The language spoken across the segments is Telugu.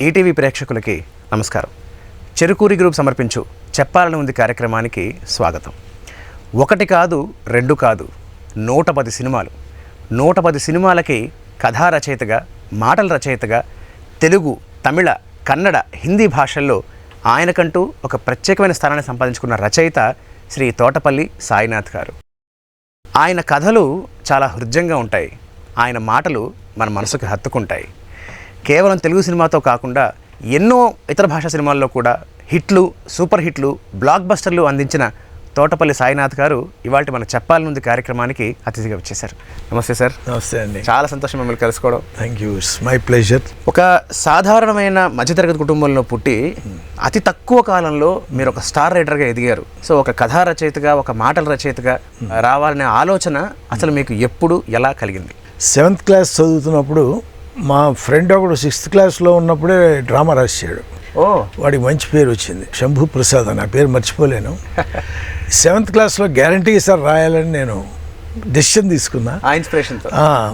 ఈటీవీ ప్రేక్షకులకి నమస్కారం. చెరుకూరి గ్రూప్ సమర్పించు చెప్పాలని ఉంది కార్యక్రమానికి స్వాగతం. ఒకటి కాదు, రెండు కాదు, 110 సినిమాలు. 110 సినిమాలకి కథా రచయితగా, మాటల రచయితగా తెలుగు, తమిళ, కన్నడ, హిందీ భాషల్లో ఆయనకంటూ ఒక ప్రత్యేకమైన స్థానాన్ని సంపాదించుకున్న రచయిత శ్రీ తోటపల్లి సాయినాథ్ గారు. ఆయన కథలు చాలా హృద్యంగా ఉంటాయి. ఆయన మాటలు మన మనసుకు హత్తుకుంటాయి. కేవలం తెలుగు సినిమాతో కాకుండా ఎన్నో ఇతర భాషా సినిమాల్లో కూడా హిట్లు, సూపర్ హిట్లు, బ్లాక్ బస్టర్లు అందించిన తోటపల్లి సాయినాథ్ గారు ఇవాళ మన చెప్పాలనుంది కార్యక్రమానికి అతిథిగా వచ్చేసారు. నమస్తే సార్. నమస్తే అండి. చాలా సంతోషం మిమ్మల్ని కలుసుకోవడం. Thank you, it's my pleasure. ఒక సాధారణమైన మధ్యతరగతి కుటుంబంలో పుట్టి అతి తక్కువ కాలంలో మీరు ఒక స్టార్ రైటర్గా ఎదిగారు. సో ఒక కథా రచయితగా, ఒక మాటల రచయితగా రావాలనే ఆలోచన అసలు మీకు ఎప్పుడు, ఎలా కలిగింది? 7th క్లాస్ చదువుతున్నప్పుడు మా ఫ్రెండ్ ఒకడు 6th క్లాస్లో ఉన్నప్పుడే డ్రామా రాశాడు. వాడికి మంచి పేరు వచ్చింది, శంభు ప్రసాద్ అని. ఆ పేరు మర్చిపోలేను. 7th క్లాస్లో గ్యారంటీ సార్ రాయాలని నేను డెసిషన్ తీసుకున్నా.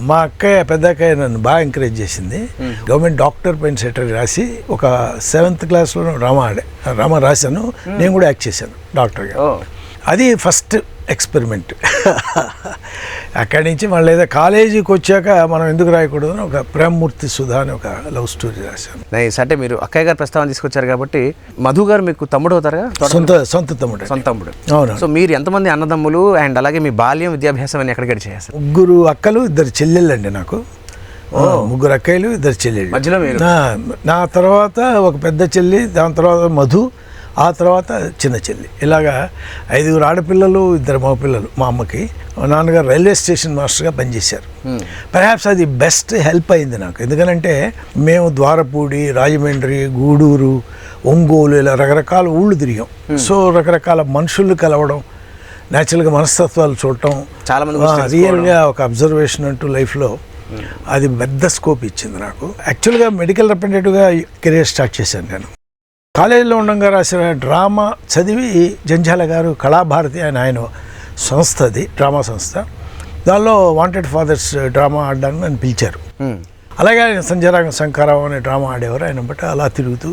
మా అక్కయ్య, పెద్ద అక్కయ్య నన్ను బాగా ఎంకరేజ్ చేసింది. గవర్నమెంట్ డాక్టర్ పైన సెటరీ రాసి ఒక 7th క్లాస్లో డ్రామా రాశాను. నేను కూడా యాక్ట్ చేశాను డాక్టర్గా. అది ఫస్ట్ ఎక్స్పెరిమెంట్. అక్కడి నుంచి మళ్ళీ ఏదో కాలేజీకి వచ్చాక మనం ఎందుకు రాయకూడదు అని ఒక ప్రేమమూర్తి సుధా అని ఒక లవ్ స్టోరీ రాశాను. నైస్. అంటే మీరు అక్కయ్య గారు ప్రస్తావన తీసుకొచ్చారు కాబట్టి మధు గారు మీకు తమ్ముడు అవుతారుగా? సొంత తమ్ముడు. అవును. సో మీరు ఎంతమంది అన్నదమ్ములు అండ్ అలాగే మీ బాల్యం, విద్యాభ్యాసం అని ఎక్కడ చేశారు? 3 అక్కలు, 2 చెల్లెళ్ళు అండి నాకు. 3 అక్కయ్యలు, 2 చెల్లెళ్ళు. మధ్యలో మీరు? నా తర్వాత ఒక పెద్ద చెల్లి, దాని తర్వాత మధు, ఆ తర్వాత చిన్న చెల్లి. ఇలాగా 5 ఆడపిల్లలు, 2 మగపిల్లలు. మా అమ్మకి మా నాన్నగారు రైల్వే స్టేషన్ మాస్టర్గా పనిచేశారు. పర్హాప్స్ అది బెస్ట్ హెల్ప్ అయింది నాకు. ఎందుకంటే మేము ద్వారపూడి, రాజమండ్రి, గూడూరు, ఒంగోలు ఇలా రకరకాల ఊళ్ళు తిరిగాం. సో రకరకాల మనుషులు కలవడం, న్యాచురల్గా మనస్తత్వాలు చూడటం, రియల్గా ఒక అబ్జర్వేషన్ అంటూ లైఫ్లో అది పెద్ద స్కోప్ ఇచ్చింది నాకు. యాక్చువల్గా మెడికల్ రిప్రజెంటేటివ్గా కెరీర్ స్టార్ట్ చేశాను నేను. కాలేజీలో ఉండగా రాసిన డ్రామా చదివి జంధ్యాల గారు కళాభారతి అని ఆయన సంస్థ, అది డ్రామా సంస్థ, దానిలో వాంటెడ్ ఫాదర్స్ డ్రామా ఆడడానికి నన్ను పిలిచారు. అలాగే ఆయన సంజయరాగం శంకరావు అనే డ్రామా ఆడేవారు. ఆయన బట్టి అలా తిరుగుతూ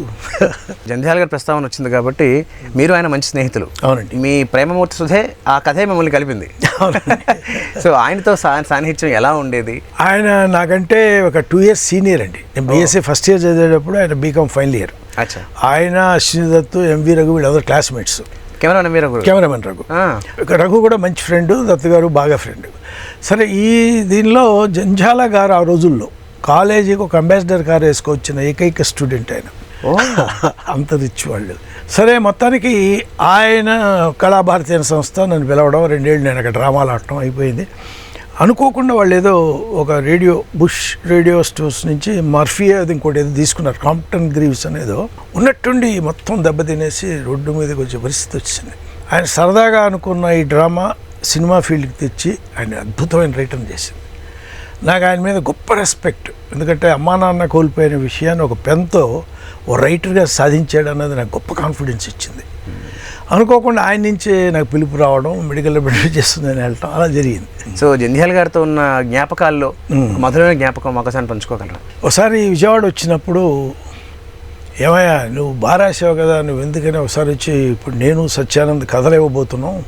జంధ్యాల గారి ప్రస్తావన వచ్చింది కాబట్టి మీరు ఆయన మంచి స్నేహితులు. అవునండి. మీ ప్రేమమూర్తి సుధే ఆ కథే మిమ్మల్ని కలిపింది. సో ఆయనతో సాన్నిహిత్యం ఎలా ఉండేది? ఆయన నాకంటే ఒక 2 years సీనియర్ అండి. నేను బీఎస్సీ ఫస్ట్ ఇయర్ చదివేటప్పుడు ఆయన బీకామ్ ఫైనల్ ఇయర్. ఆయన, అశ్విని దత్తు, ఎంవి రఘు వీళ్ళందరూ క్లాస్మేట్స్. కెమెరామెన్ రఘు కూడా మంచి ఫ్రెండ్, దత్తు గారు బాగా ఫ్రెండ్. సరే, ఈ దీనిలో జంధ్యాల గారు ఆ రోజుల్లో కాలేజీకి ఒక అంబాసిడర్ కార్ వేసుకొచ్చిన ఏకైక స్టూడెంట్ ఆయన. అంత రిచ్ వాళ్ళు. సరే, మొత్తానికి ఆయన కళాభారతి అనే సంస్థ నన్ను పిలవడం, 2 ఏళ్ళు నేను అక్కడ డ్రామాలు ఆడటం అయిపోయింది. అనుకోకుండా వాళ్ళు ఏదో ఒక బుష్ రేడియో స్టోర్స్ నుంచి మర్ఫీ అది ఇంకోటి ఏదో తీసుకున్నారు, కాంప్టన్ గ్రీవ్స్ అనేదో. ఉన్నట్టుండి మొత్తం దెబ్బతినేసి రోడ్డు మీదకి వచ్చే పరిస్థితి వచ్చింది. ఆయన సరదాగా అనుకున్న ఈ డ్రామా సినిమా ఫీల్డ్కి తెచ్చి ఆయన అద్భుతమైన రైటర్ చేసింది. నాకు ఆయన మీద గొప్ప రెస్పెక్ట్. ఎందుకంటే అమ్మా నాన్న కోల్పోయిన విషయాన్ని ఒక పెన్తో ఓ రైటర్గా సాధించాడు అన్నది నాకు గొప్ప కాన్ఫిడెన్స్ ఇచ్చింది. అనుకోకుండా ఆయన నుంచే నాకు పిలుపు రావడం, మెడికల్ రిప్రజెంటేటివ్ చేస్తుందని వెళ్ళటం, అలా జరిగింది. సో జంధ్యాల గారితో ఉన్న జ్ఞాపకాల్లో మధురమైన జ్ఞాపకం ఒకసారి పంచుకోగలరా? ఒకసారి విజయవాడ వచ్చినప్పుడు, ఏమయ్యా నువ్వు బాగా రాసావు కదా, నువ్వు ఎందుకని ఒకసారి వచ్చి, ఇప్పుడు నేను సత్యానంద్ కథలు ఇవ్వబోతున్నావు,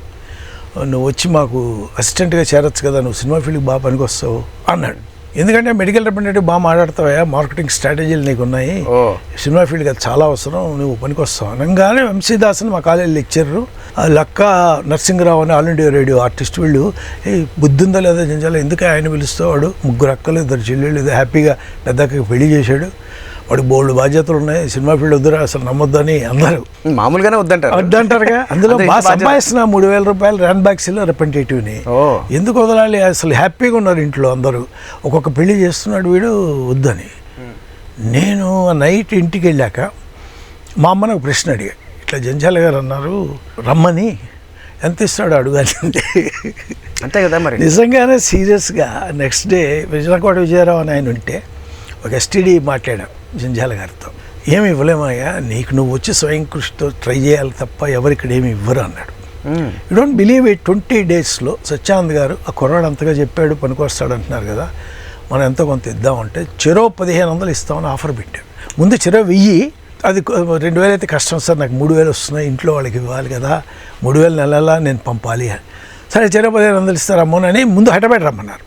నువ్వు వచ్చి మాకు అసిస్టెంట్గా చేరొచ్చు కదా, నువ్వు సినిమా ఫీల్డ్కి బాగా పనికొస్తావు అన్నాడు. ఎందుకంటే మెడికల్ రిప్రజెంటేటివ్ బాగా మాట్లాడతావా, మార్కెటింగ్ స్ట్రాటజీలు నీకు ఉన్నాయి, సినిమా ఫీల్డ్కి అది చాలా అవసరం, నువ్వు పనికొస్తావు అనగానే వంశీ దాసన్ మా కాలేజీ లెక్చరరు, లక్క నరసింహరావు అని ఆల్ ఇండియా రేడియో ఆర్టిస్ట్, వీళ్ళు బుద్ధి ఉందా లేదా జంజాల, ఎందుకు ఆయన పిలుస్తావు, వాడు 3 అక్కలు 2 చెల్లెళ్ళు, ఏదో హ్యాపీగా పెద్దక్కకి పెళ్లి చేశాడు, వాడు బోల్డ్ బాధ్యతలు ఉన్నాయి, సినిమా ఫీల్డ్ వద్దురా అసలు నమ్మొద్దని అందరూ మామూలుగానే వద్దంటారుగా. అందులో బాగా సంపాదిస్తున్నా 3,000 రూపాయలు ర్యాన్ బ్యాక్స్లో రిప్రజెంటేటివ్ని, ఎందుకు వదలాలి, అసలు హ్యాపీగా ఉన్నారు ఇంట్లో అందరూ, ఒక్కొక్క పెళ్లి చేస్తున్నాడు వీడు, వద్దని. నేను నైట్ ఇంటికి వెళ్ళాక మా అమ్మని ఒక ప్రశ్న అడిగా, ఇట్లా జంధ్యాల గారు అన్నారు రమ్మని, ఎంత ఇస్తాడు అడుగాలి. అంతే కదా మరి. నిజంగానే సీరియస్గా నెక్స్ట్ డే విజయకోట విజయరావు అని ఆయన ఉంటే ఒక ఎస్టీడీ మాట్లాడాం జంధ్యాల గారితో, ఏమి ఇవ్వలేమయ్యా, నీకు నువ్వు వచ్చి స్వయం కృషితో ట్రై చేయాలి తప్ప ఎవరిక్కడ ఏమి ఇవ్వరు అన్నాడు. You don't believe it, 20 days Satyanand గారు ఆ కుర్రాడు అంతగా చెప్పాడు, పనికొస్తాడు అంటున్నారు కదా, మనం ఎంతో కొంత ఇద్దామంటే చెరో 1500 ఇస్తామని ఆఫర్ పెట్టారు. ముందు చెరో 1000, అది 2000 అయితే కష్టం సార్, నాకు 3000 వస్తున్నాయి, ఇంట్లో వాళ్ళకి ఇవ్వాలి కదా, 3000 నెలలా నేను పంపాలి అని. సరే చెరో 1500 ఇస్తారమ్మోనని ముందు హైదరాబాద్ రమ్మన్నారు.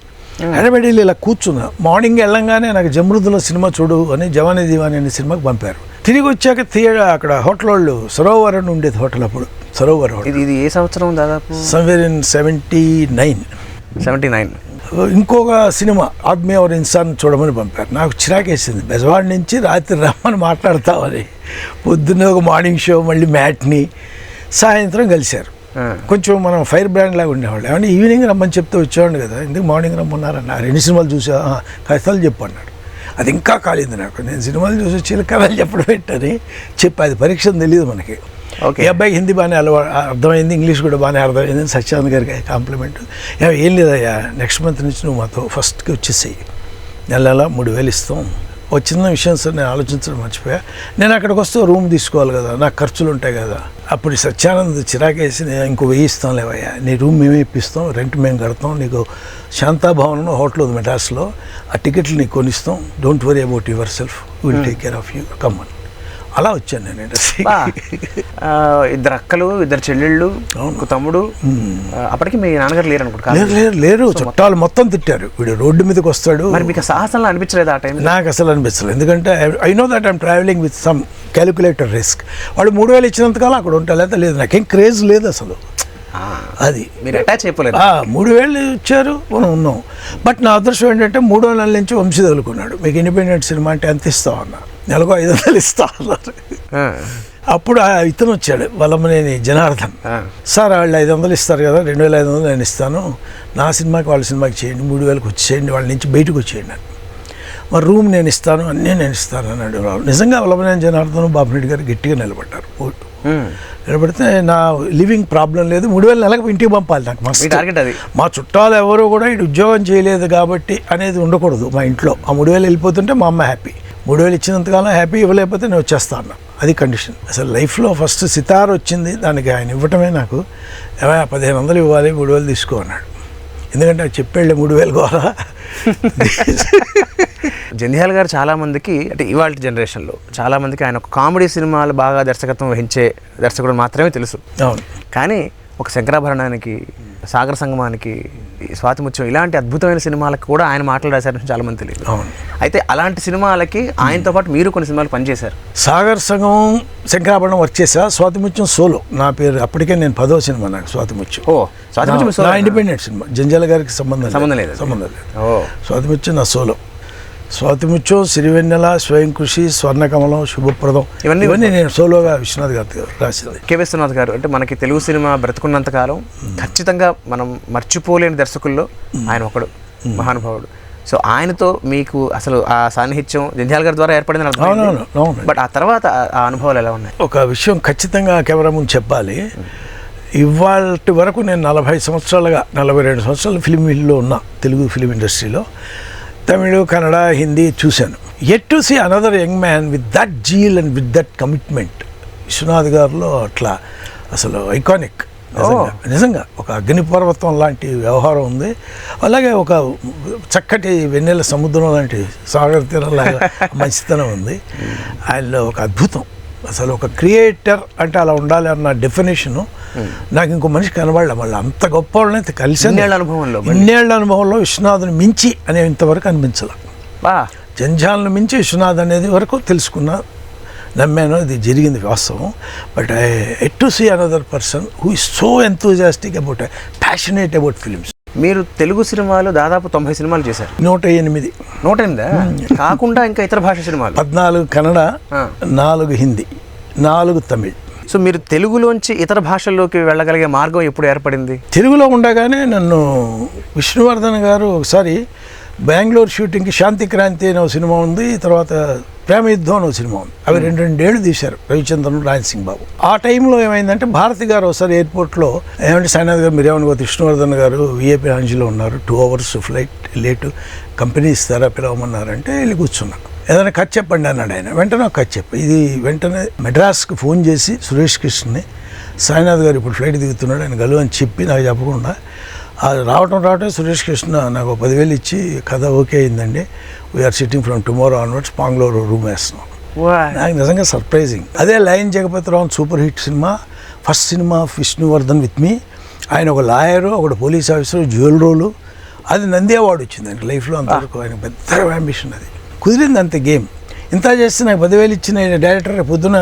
హైదరాబాద్ వెళ్ళి ఇలా కూర్చున్నా. మార్నింగ్ వెళ్ళంగానే నాకు జమృద్దులో సినిమా చూడు అని జవానీ దివానీ అనే సినిమాకి పంపారు. తిరిగి వచ్చాక అక్కడ హోటల్ వాళ్ళు సరోవర్ అని ఉండేది హోటల్, అప్పుడు సరోవర్ హోటల్. ఇది ఏ సంవత్సరం దాదాపు? Somewhere in 79. ఇంకొక సినిమా ఆద్మీ ఔర్ ఇన్సాన్ చూడమని పంపారు. నాకు చిరాకేసింది. బెజవాడ నుంచి రాత్రి రమ్మని మాట్లాడతామని. పొద్దున్నే ఒక మార్నింగ్ షో, మళ్ళీ మ్యాట్ని, సాయంత్రం కలిశారు. కొంచెం మనం ఫైర్ బ్రాండ్ లాగా ఉండేవాళ్ళు. ఏమన్నా ఈవినింగ్ రమ్మని చెప్తే వచ్చేవాడిని కదా, ఎందుకు మార్నింగ్ రమ్మన్నారన్న. 2 సినిమాలు చూసా, కథలు చెప్పు అన్నాడు. అది ఇంకా కాలేదు నాకు. నేను సినిమాలు చూసి వచ్చి కథలు చెప్పడం పెట్టని చెప్పి, అది పరీక్ష తెలియదు మనకి. ఈ అబ్బాయికి హిందీ బాగానే అర్థమైంది, ఇంగ్లీష్ కూడా బాగానే అర్థమైంది. సత్యానంద్ గారికి కాంప్లిమెంట్. ఏం లేదయ్యా, నెక్స్ట్ మంత్ నుంచి నువ్వు మాతో ఫస్ట్కి వచ్చేసేయి, నెల 3000 ఇస్తాం. ఓ చిన్న విషయం సార్, నేను ఆలోచించడం మర్చిపోయా. నేను అక్కడికి వస్తే రూమ్ తీసుకోవాలి కదా, నాకు ఖర్చులు ఉంటాయి కదా. అప్పుడు సత్యానంద్ చిరాకేసి, నేను ఇంకో 1000 ఇస్తాం లేవయ్యా, నీ రూమ్ మేమే ఇప్పిస్తాం, రెంట్ మేము కడతాం, నీకు శాంతాభవనంలో హోటల్ ఉంది మెడ్రాస్లో, ఆ టికెట్లు నీకు కొనిస్తాం, don't worry about yourself, will take care of you, come అని. అలా వచ్చాను నేను ఇండస్ట్రీ. 2 అక్కలు, 2 చెల్లెళ్ళు, ఒక తమ్ముడు. అప్పటికి మీ నాన్నగారు లేరు అనుకుంటా? లేరు. చుట్టాలు మొత్తం తిట్టారు, వీడు రోడ్డు మీదకి వస్తాడు. మరి మీకు సాహసంలో అనిపించలేదు ఆ టైం? నాకు అసలు అనిపించలేదు, ఎందుకంటే I know that I'm travelling with some calculator risk. వాళ్ళు 3000 ఇచ్చినంతకాలం అక్కడ ఉంటారు, లేదా లేదు. నాకేం క్రేజ్ లేదు అసలు. అది మీరు అటాచ్ అయిపోలేదు. 3000 ఇచ్చారు, మనం ఉన్నాం. బట్ నా అదృష్టం ఏంటంటే 3వ నెల నుంచి వంశీ తగులుకున్నాడు. మీకు ఇండిపెండెంట్ సినిమా అంటే ఎంత ఇస్తావు అన్న, నెలకు 500 ఇస్తా అన్నారు. అప్పుడు ఇతను వచ్చాడు, వల్లమనేని జనార్దన్. సార్ వాళ్ళు 500 ఇస్తారు కదా, 2500 నేను ఇస్తాను, నా సినిమాకి వాళ్ళ సినిమాకి చేయండి, 3000కి వచ్చేయండి, వాళ్ళ నుంచి బయటకు వచ్చేయండి అని. మరి రూమ్ నేను ఇస్తాను, అన్నీ నేను ఇస్తాను అన్నాడు. నిజంగా వల్లమనేని జనార్దన్, బాబురెడ్డి గారు గట్టిగా నిలబడ్డారు. నిలబడితే నా లివింగ్ ప్రాబ్లం లేదు, 3000 నెలకు ఇంటికి పంపాలి. నాకు మస్తు టార్గెట్ అది. మా చుట్టాలు ఎవరు కూడా ఇటు ఉద్యోగం చేయలేదు కాబట్టి అనేది ఉండకూడదు మా ఇంట్లో. ఆ 3000 వెళ్ళిపోతుంటే మా అమ్మ హ్యాపీ, 3000 ఇచ్చినంతకాలం హ్యాపీ, ఇవ్వలేకపోతే నేను వచ్చేస్తా అన్నా. అది కండిషన్. అసలు లైఫ్లో ఫస్ట్ సితార్ వచ్చింది, దానికి ఆయన ఇవ్వటమే నాకు. 1500 ఇవ్వాలి, 3000 తీసుకో అన్నాడు. ఎందుకంటే అది చెప్పేళ్ళే 3000 కావాలా. జంధ్యాల గారు చాలామందికి, అంటే ఇవాళ జనరేషన్లో చాలామందికి ఆయన ఒక కామెడీ సినిమాలు బాగా దర్శకత్వం వహించే దర్శకుడు మాత్రమే తెలుసు. అవును. కానీ ఒక శంకరాభరణానికి, సాగర సంగమానికి, స్వాతిముత్యం ఇలాంటి అద్భుతమైన సినిమాలకు కూడా ఆయన మాటలు రాశారని చాలామంది తెలియదు. అవును. అయితే అలాంటి సినిమాలకి ఆయనతో పాటు మీరు కొన్ని సినిమాలు పనిచేశారు. సాగర్ సంగమం, శంకరాభరణం వర్క్ చేసా. స్వాతిముత్యం సోలో నా పేరు. అప్పటికే నేను 10వ సినిమా నాకు స్వాతిముత్యం. స్వాతిముత్యం నా ఇండిపెండెంట్ సినిమా. జంజాల గారికి సంబంధం లేదు. స్వాతిముత్యం నా సోలో. స్వాతిముత్యం, సిరివెన్నెల, స్వయం కృషి, స్వర్ణకమలం, శుభప్రదం, ఇవన్నీ నేను సోలోగా విశ్వనాథ్ గారు రాసింది. కె. విశ్వనాథ్ గారు అంటే మనకి తెలుగు సినిమా బ్రతుకున్నంత కాలం ఖచ్చితంగా మనం మర్చిపోలేని దర్శకుల్లో ఆయన ఒకడు, మహానుభావుడు. సో ఆయనతో మీకు అసలు ఆ సాన్నిహిత్యం జంధ్యాల గారి ద్వారా ఏర్పడింది. అవును. బట్ ఆ తర్వాత ఆ అనుభవాలు ఎలా ఉన్నాయి? ఒక విషయం ఖచ్చితంగా కెమెరా ముందు చెప్పాలి. ఇవాళ వరకు నేను 42 సంవత్సరాలు ఫిలిం ఫీల్డ్లో ఉన్నా, తెలుగు ఫిలిం ఇండస్ట్రీలో. తమిళ, కన్నడ, హిందీ చూశాను. Yet to see another young man with that zeal and with that commitment. Vishwanath గారిలో అట్లా అసలు ఐకానిక్. నిజంగా ఒక అగ్నిపర్వతం లాంటి వ్యవహారం ఉంది. అలాగే ఒక చక్కటి వెన్నెల సముద్రం లాంటి సాగర తీరంలాగా మంచితనం ఉంది ఆయనలో. ఒక అద్భుతం. అసలు ఒక క్రియేటర్ అంటే అలా ఉండాలి అన్న డెఫినేషను నాకు ఇంకో మనిషి కనబడలే. మళ్ళీ అంత గొప్ప వాళ్ళని కలిసి ఇన్నేళ్ల అనుభవంలో విశ్వనాథుని మించి అనే ఇంతవరకు అనిపించాల. జంజాలను మించి విశ్వనాథ్ అనేది వరకు తెలుసుకున్నా, నమ్మాను, ఇది జరిగింది వాస్తవం. But I yet to see another person who is so enthusiastic about, passionate about films. మీరు తెలుగు సినిమాలు దాదాపు 90 సినిమాలు చేశారు. 108 కాకుండా ఇంకా ఇతర భాష సినిమాలు 14 కన్నడ, 4 హిందీ, 4 తమిళ్. సో మీరు తెలుగులోంచి ఇతర భాషల్లోకి వెళ్ళగలిగే మార్గం ఎప్పుడు ఏర్పడింది? తెలుగులో ఉండగానే నన్ను విష్ణువర్ధన్ గారు ఒకసారి బెంగళూరు షూటింగ్కి శాంతి క్రాంతి అనే ఒక సినిమా ఉంది, తర్వాత ప్రేమ యుద్ధం అనే సినిమా ఉంది. అవి 2 ఏళ్ళు తీశారు రవిచంద్రన్, రాయన్ సింగ్ బాబు. ఆ టైంలో ఏమైందంటే భారతి గారు ఒకసారి ఎయిర్పోర్ట్లో ఏమంటే సాయినాథ్ గారు మీరు ఏమనుకోవచ్చు, విష్ణువర్ధన్ గారు విఐపి లాంజ్లో ఉన్నారు, 2 hours ఫ్లైట్ లేటు, కంపెనీ ఇస్తారా పిలవమన్నారంటే వెళ్ళి కూర్చున్నాను. ఏదైనా కథ చెప్పండి అన్నాడు ఆయన. వెంటనే ఒక కథ చెప్పి, ఇది వెంటనే మెడ్రాస్కి ఫోన్ చేసి సురేష్ కృష్ణని, సాయినాథ్ గారు ఇప్పుడు ఫ్లైట్ దిగుతున్నాడు ఆయన గలు అని చెప్పి నాకు చెప్పకుండా అది రావటం సురేష్ కృష్ణ నాకు 10,000 ఇచ్చి కథ ఓకే అయిందండి, we're sitting from tomorrow onwards Bangalore room వేస్తున్నాం. నాకు నిజంగా సర్ప్రైజింగ్. అదే లయన్ Jagapathirao super hit cinema, first cinema of Vishnuvardhan with me. ఆయన ఒక లాయరు, ఒకటి పోలీస్ ఆఫీసర్, జ్యువెల్ రోలు. అది నంది అవార్డు వచ్చింది లైఫ్లో. అంతవరకు ఆయన పెద్ద అంబిషన్. అది కుదిరింది అంతే గేమ్. ఇంత చేస్తే నాకు 10,000 ఇచ్చిన డైరెక్టర్ పొద్దున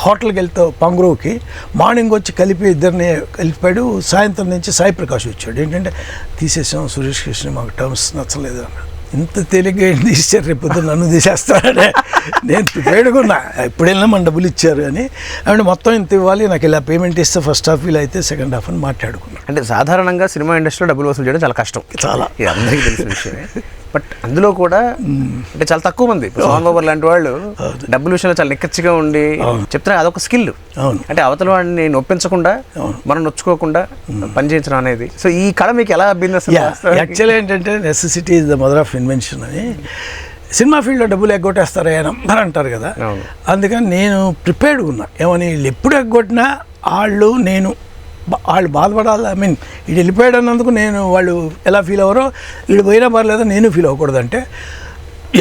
హోటల్కి వెళ్తావు పాంగ్రోవ్కి, మార్నింగ్ వచ్చి కలిపి ఇద్దరిని కలిపాడు. సాయంత్రం నుంచి సాయి ప్రకాష్ వచ్చాడు. ఏంటంటే తీసేసాం సురేష్ కృష్ణ, మాకు టర్మ్స్ నచ్చలేదు అన్నాడు. ఇంత తేలిగ్గా ఏం తీసేసారు, రేపు పొద్దున్న నన్ను తీసేస్తారనే నేను ప్రిపేర్డ్గా ఇప్పుడు వెళ్ళినా మన డబ్బులు ఇచ్చారు అని. అంటే మొత్తం ఇంత ఇవ్వాలి, నాకు ఇలా పేమెంట్ ఇస్తే ఫస్ట్ హాఫ్ ఇలా అయితే సెకండ్ హాఫ్ అని మాట్లాడుకున్నాను. అంటే సాధారణంగా సినిమా ఇండస్ట్రీలో డబ్బులు వసూలు చేయడం చాలా కష్టం, చాలా అందరికీ తెలిసిన విషయమే. బట్ అందులో కూడా అంటే చాలా తక్కువ మంది, సోహన్ బాబు లాంటి వాళ్ళు డబ్బుల విషయంలో చాలా నిక్కచ్చిగా ఉండి చెప్తారు. అదొక స్కిల్. అంటే అవతల వాడిని నొప్పించకుండా మనం నొచ్చుకోకుండా పనిచేయించడం అనేది. సో ఈ కళ మీకు ఎలా బిజినెస్? యాక్చువల్లీ ఏంటంటే necessity is the mother of invention అని. సినిమా ఫీల్డ్లో డబ్బులు ఎగ్గొట్టేస్తారా అందరూ అంటారు కదా. అందుకని నేను ప్రిపేర్డ్గా ఉన్నా. ఏమని వీళ్ళు ఎప్పుడు ఎగ్గొట్టినా వాళ్ళు బాధపడాలి. ఐ మీన్ వీడు వెళ్ళిపోయాడు అన్నందుకు నేను వాళ్ళు ఎలా ఫీల్ అవ్వరో, వీడు పోయినా పర్లేదో నేను ఫీల్ అవ్వకూడదు. అంటే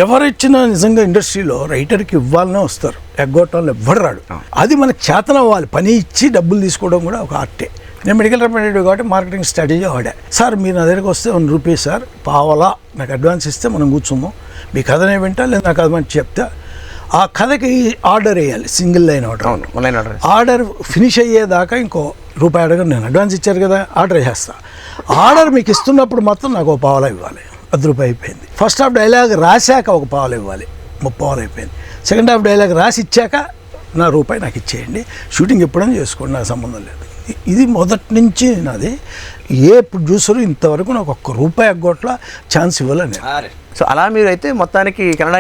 ఎవరు ఇచ్చినా నిజంగా ఇండస్ట్రీలో రైటర్కి ఇవ్వాలనే వస్తారు, ఎగ్గొట్టాలని ఎవ్వరు రాడు. అది మనకు చేతన అవ్వాలి. పని ఇచ్చి డబ్బులు తీసుకోవడం కూడా ఒక ఆర్టే. నేను మెడికల్ రిప్రజెంటేటివ్ కాబట్టి మార్కెటింగ్ స్ట్రాటజీ వాడా. సార్ మీరు నా దగ్గరికి వస్తే 1 రూపీ సార్, పావలా నాకు అడ్వాన్స్ ఇస్తే మనం కూర్చుందాం, మీ కథనే వింటా లేదా నాకు అది మంచి చెప్తా. ఆ కథకి ఆర్డర్ వేయాలి, single line order. Order finish అయ్యేదాకా ఇంకో రూపాయి అడగను. నేను అడ్వాన్స్ ఇచ్చారు కదా, ఆర్డర్ చేస్తా. ఆర్డర్ మీకు ఇస్తున్నప్పుడు మాత్రం నాకు ఒక పావలా ఇవ్వాలి, 10 రూపాయలు అయిపోయింది. ఫస్ట్ హాఫ్ డైలాగ్ రాశాక ఒక పావలా ఇవ్వాలి, 30 పావలా అయిపోయింది. సెకండ్ హాఫ్ డైలాగ్ రాసి ఇచ్చాక నా రూపాయి నాకు ఇచ్చేయండి, షూటింగ్ ఎప్పుడైనా చేసుకోండి, నాకు సంబంధం లేదు. ఇది మొదటి నుంచి నాది. ఏ ప్రొడ్యూసరు ఇంతవరకు నాకు ₹1 ఎగ్గొట్ల ఛాన్స్ ఇవ్వాలని. సో అలా మీరు అయితే మొత్తానికి కన్నడ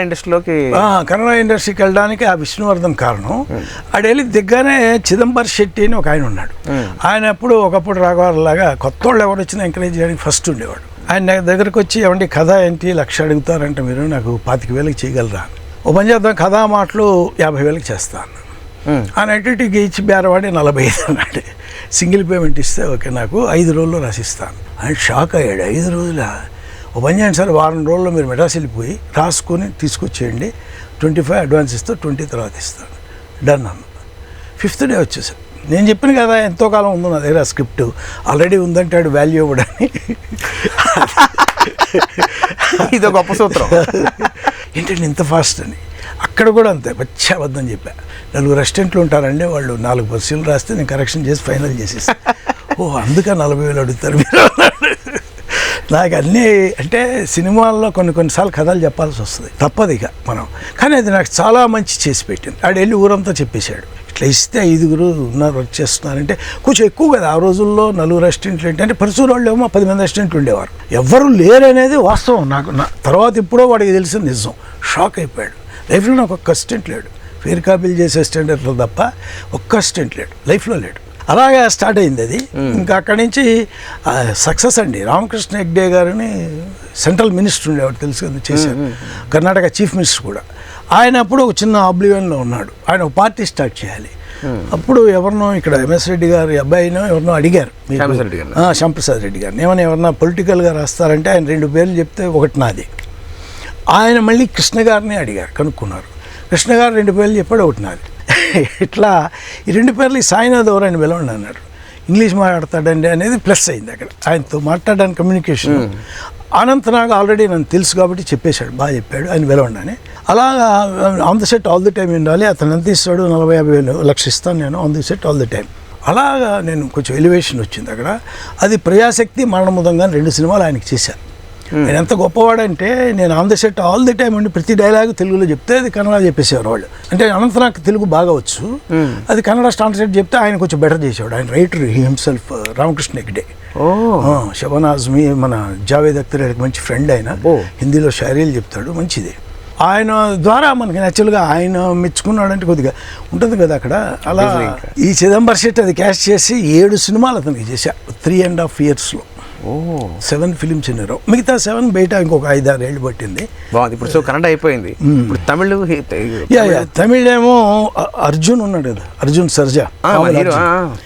ఇండస్ట్రీకి వెళ్ళడానికి ఆ విష్ణువర్ధన్ కారణం. ఆడెళ్ళి దిగ్గానే చిదంబర్ శెట్టి అని ఒక ఆయన ఉన్నాడు. ఆయన ఒకప్పుడు రాఘవలాగా కొత్త వాళ్ళు ఎవరు వచ్చినా ఎంకరేజ్ చేయడానికి ఫస్ట్ ఉండేవాడు. ఆయన దగ్గరకు వచ్చి ఏమంటే కథ ఏంటి, 1,00,000 అడుగుతారంటే మీరు నాకు 25,000 చేయగలరా, ఓ పని చేద్దాం కథా మాటలు 50,000 చేస్తాను. ఆయన అన్నిటికి ఇచ్చి బేరవాడి 45 అన్నాడు. సింగిల్ పేమెంట్ ఇస్తే ఓకే, నాకు 5 రోజుల్లో రాసిస్తాను. ఆయన షాక్ అయ్యాడు. 5 రోజుల ఓ పని చేయండి సార్, వారం రోజుల్లో మీరు మెడ్రాస్ వెళ్ళిపోయి రాసుకొని తీసుకొచ్చేయండి, 25 అడ్వాన్స్ ఇస్తా, 20 తర్వాత ఇస్తాను. డన్ అన్న. 5th డే వచ్చేసాను. నేను చెప్పాను కదా ఎంతో కాలం ఉందో నా దగ్గర స్క్రిప్ట్ ఆల్రెడీ ఉందంటే ఆడు వాల్యూ ఇవ్వడని. ఇది గొప్ప సూత్రం. ఏంటంటే ఇంత ఫాస్ట్ అని. అక్కడ కూడా అంతే పచ్చి అబద్ధం చెప్పా. 4 రెస్టారెంట్లు ఉంటారండి, వాళ్ళు 4 బస్సులు రాస్తే నేను కరెక్షన్ చేసి ఫైనల్ చేసేసి, ఓ అందుకే 40,000 అడుగుతారు మీరు. నాకు అన్నీ అంటే సినిమాల్లో కొన్నిసార్లు కథలు చెప్పాల్సి వస్తుంది, తప్పదు ఇక మనం. కానీ అది నాకు చాలా మంచి చేసి పెట్టింది. ఆడు వెళ్ళి ఊరంతా చెప్పేశాడు, ఇట్లా ఇస్తే 5 ఉన్నారు వర్క్ చేస్తున్నారంటే కొంచెం ఎక్కువ కదా. ఆ రోజుల్లో 4 రెస్టారెంట్లు ఏంటంటే పరిసూరు వాళ్ళు ఏమో 10 మంది రెస్టారెంట్లు ఉండేవారు, ఎవ్వరూ లేరు అనేది వాస్తవం. నాకు తర్వాత ఇప్పుడో వాడికి తెలిసిన నిజం. షాక్ అయిపోయాడు. లైఫ్లో నాకు ఒక్క అసిస్టెంట్ లేడు, ఫేర్ కాపీలు చేసే అసిస్టెంట్లో తప్ప ఒక్క అసిస్టెంట్ లేడు, లైఫ్లో లేడు. అలాగా స్టార్ట్ అయింది అది. ఇంకా అక్కడి నుంచి సక్సెస్ అండి. రామకృష్ణ హెగ్డే గారిని సెంట్రల్ మినిస్టర్ ఉండేవాడు, తెలుసు కదా, చేశారు. కర్ణాటక చీఫ్ మినిస్టర్ కూడా. ఆయన అప్పుడు ఒక చిన్న ఆబ్లివన్లో ఉన్నాడు. ఆయన ఒక పార్టీ స్టార్ట్ చేయాలి. అప్పుడు ఎవరినో ఇక్కడ ఎంఎస్ రెడ్డి గారి అబ్బాయినో ఎవరినో అడిగారు, శ్యాంప్రసాద్ రెడ్డి గారిని, ఏమైనా ఎవరన్నా పొలిటికల్గా రాస్తారంటే ఆయన 2 పేర్లు చెప్తే ఒకటి నాది. ఆయన మళ్ళీ కృష్ణ గారిని అడిగారు, కనుక్కున్నారు. కృష్ణ గారు 2 పేర్లు చెప్పాడు, ఒకటి నాది. ఇట్లా ఈ 2 పేర్లు సాయినాథ్ ఎవరు ఆయన పిలవండి అన్నాడు. ఇంగ్లీష్ మాట్లాడతాడండి అనేది ప్లస్ అయింది అక్కడ. ఆయనతో మాట్లాడడానికి కమ్యూనికేషన్. అనంతనాగ్ ఆల్రెడీ నన్ను తెలుసు కాబట్టి చెప్పేశాడు, బాగా చెప్పాడు, ఆయన పిలవండి అని. అలాగా on the set all the time ఉండాలి. అతను ఎంత ఇస్తాడు, 40,000-50,000 లక్ష ఇస్తాను నేను on the set all the time. అలాగా నేను కొంచెం ఎలివేషన్ వచ్చింది అక్కడ. అది ప్రజాశక్తి, మరణముదంగా 2 సినిమాలు ఆయనకి చేశాను. ఆయన ఎంత గొప్పవాడంటే నేను on the set all the time ఉండి ప్రతి డైలాగ్ తెలుగులో చెప్తే అది కన్నడ చెప్పేసేవారు వాళ్ళు. అంటే అనంతనాగ్ తెలుగు బాగా వచ్చు, అది కన్నడ ట్రాన్స్లేట్ చెప్తే ఆయన కొంచెం బెటర్ చేసేవాడు. ఆయన రైటర్ హిమ్సెల్ఫ్ రామకృష్ణ హెగ్డే. షబనాజ్ మీ మన జావేద్ అఖ్తర్ మంచి ఫ్రెండ్. ఆయన హిందీలో షాయరీలు చెప్తాడు, మంచిది. ఆయన ద్వారా మనకి న్యాచురల్గా ఆయన మెచ్చుకున్నాడంటే కొద్దిగా ఉంటుంది కదా అక్కడ. అలా ఈ చిదంబర్ శెట్టి అది క్యాష్ చేసి 7 సినిమాలు అతనికి చేశా 3.5 yearsలో. 7 ఫిలిమ్స్ ఇన్ రో. మిగతా 7 బయట ఇంకొక 5-6 ఏళ్ళు పట్టింది. బాగుంది. ఇప్పుడు సో కన్నడ అయిపోయింది. ఇప్పుడు తమిళ్ తమిళ్ ఏమో అర్జున్ ఉన్నాడు కదా, అర్జున్ సర్జా,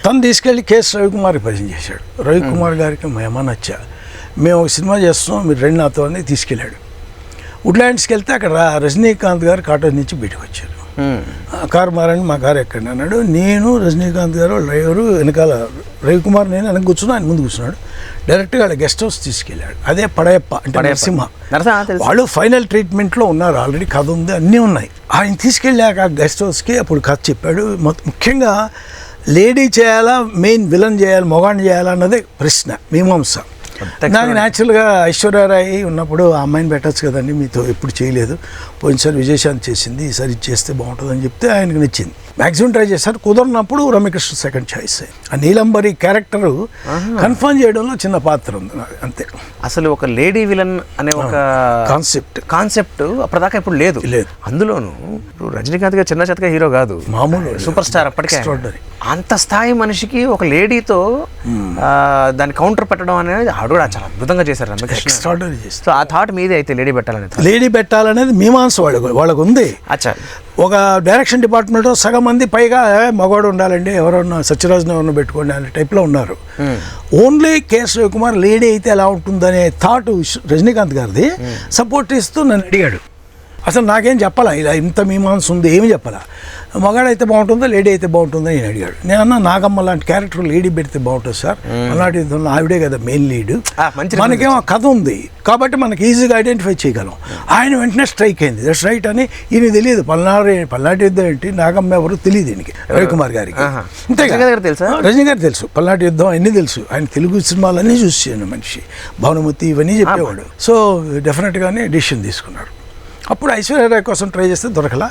తను తీసుకెళ్ళి కేఎస్ రవికుమార్కి పరిచయం చేశాడు. రవికుమార్ గారికి మేమా నచ్చా, మేము ఒక సినిమా చేస్తున్నాం, మీరు రెండు నాతో అని తీసుకెళ్ళాడు. వుడ్లాండ్స్కి వెళ్తే అక్కడ రజనీకాంత్ గారు కాటేజ్ నుంచి బయటకు వచ్చారు. కారు మారని, మా కారు ఎక్కండి అన్నాడు. నేను, రజనీకాంత్ గారు, డ్రైవరు, వెనకాల రవికుమార్, నేను వెనక కూర్చున్నా, ఆయన ముందు కూర్చున్నాడు. డైరెక్ట్గా వాళ్ళ గెస్ట్ హౌస్ తీసుకెళ్ళాడు. అదే పడయప్ప అంటే నరసింహ. వాళ్ళు ఫైనల్ ట్రీట్మెంట్లో ఉన్నారు, ఆల్రెడీ కథ ఉంది, అన్నీ ఉన్నాయి. ఆయన తీసుకెళ్ళాక ఆ గెస్ట్ హౌస్కి అప్పుడు కథ చెప్పాడు. ముఖ్యంగా లేడీ చేయాలా, మెయిన్ విలన్ చేయాలి, మొగాడిని చేయాలా అన్నదే ప్రశ్న, మీమాంస. నాకు న్యాచురల్గా ఐశ్వర్యరాయ్ ఉన్నప్పుడు ఆ అమ్మాయిని పెట్టచ్చు కదండి, మీతో ఎప్పుడు చేయలేదు, పోయినసారి విజయశాంతి చేసింది, ఈసారి చేస్తే బాగుంటుందని చెప్తే ఆయనకు నచ్చింది. మ్యాక్సిమం ట్రై చేశారు, కుదరినప్పుడు రమ్యకృష్ణ సెకండ్ చాయిస్. ఆ నీలంబరి క్యారెక్టరు కన్ఫర్మ్ చేయడంలో చిన్న పాత్ర ఉంది అంతే. అసలు ఒక లేడీ విలన్ అనే ఒక కాన్సెప్ట్ అప్పటిదాకా ఇప్పుడు లేదు. అందులోనూ ఇప్పుడు రజనీకాంత్ గారు చిన్న చెత్తగా హీరో కాదు, మామూలు సూపర్ స్టార్. అప్పటికే అంత స్థాయి మనిషికి ఒక లేడీతో దాన్ని కౌంటర్ పెట్టడం అనేది ఆవిడ కూడా చాలా అద్భుతంగా చేశారు. ఎక్స్ట్రాడనరీ చేస్తారు. సో ఆ థాట్ మీదే అయితే లేడీ పెట్టాలనేది మీమాంస వాళ్ళకు ఉంది. అచ్చా, ఒక డైరెక్షన్ డిపార్ట్మెంట్లో సగం మంది పైగా మగవాడు ఉండాలండి, ఎవరన్నా సత్యరాజ్ని ఎవరన్నా పెట్టుకోండి అనే టైప్లో ఉన్నారు. ఓన్లీ కేఎస్ రవికుమార్ లేడీ అయితే ఎలా ఉంటుందనే థాట్ రజనీకాంత్ గారిది సపోర్ట్ ఇస్తూ నన్ను అడిగాడు. అసలు నాకేం చెప్పాలా, ఇలా ఇంత మీమాంస ఉంది, ఏమి చెప్పాలా, మగాడైతే బాగుంటుందా లేడీ అయితే బాగుంటుందా అని అడిగాడు. నేను అన్నా, నాగమ్మ లాంటి క్యారెక్టర్ లేడీ పెడితే బాగుంటుంది సార్, అలాంటి ఆవిడే కదా మెయిన్ లీడ్, మనకేమో కథ ఉంది కాబట్టి మనకి ఈజీగా ఐడెంటిఫై చేయగలం. ఆయన వెంటనే స్ట్రైక్ అయింది, దట్స్ రైట్ అని. ఈయన తెలియదు పల్నాటి యుద్ధం ఏంటి, నాగమ్మ ఎవరు తెలియదు ఈయనకి, రవికుమార్ గారికి. అంతేగా తెలుసా, రజనీ గారికి తెలుసు, పల్నాటి యుద్ధం అన్నీ తెలుసు. ఆయన తెలుగు సినిమాలన్నీ చూసాను మనిషి, భానుమతి ఇవన్నీ చెప్పేవాడు. సో డెఫినెట్గానే డిసిషన్ తీసుకున్నాడు. అప్పుడు ఐశ్వర్యరాయ్ కోసం ట్రై చేస్తే దొరకలా,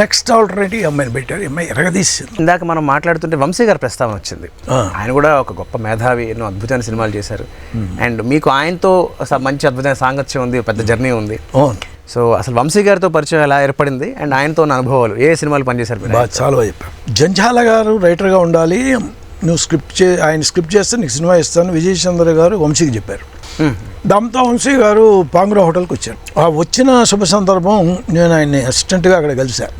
నెక్స్ట్ ఆల్టర్నేటివ్ అమ్మాయిని పెట్టారు. అమ్మాయి ఎరగదీసింది. ఇందాక మనం మాట్లాడుతుంటే వంశీ గారి ప్రస్తావన వచ్చింది. ఆయన కూడా ఒక గొప్ప మేధావి, ఎన్నో అద్భుతమైన సినిమాలు చేశారు. అండ్ మీకు ఆయనతో మంచి అద్భుతమైన సాంగత్యం ఉంది, పెద్ద జర్నీ ఉంది. సో అసలు వంశీ గారితో పరిచయం ఎలా ఏర్పడింది అండ్ ఆయనతో ఉన్న అనుభవాలు, ఏ సినిమాలు పనిచేశారు? చాలా చెప్పారు. జంఝాల గారు రైటర్గా ఉండాలి, నువ్వు ఆయన స్క్రిప్ట్ చేస్తే నీకు సినిమా ఇస్తాను విజయచంద్ర గారు వంశీకి చెప్పారు. దాంతో వంశీ గారు పాంగ్రా హోటల్కి వచ్చారు. ఆ వచ్చిన శుభ సందర్భం నేను ఆయన్ని అసిస్టెంట్గా అక్కడ కలిశాను.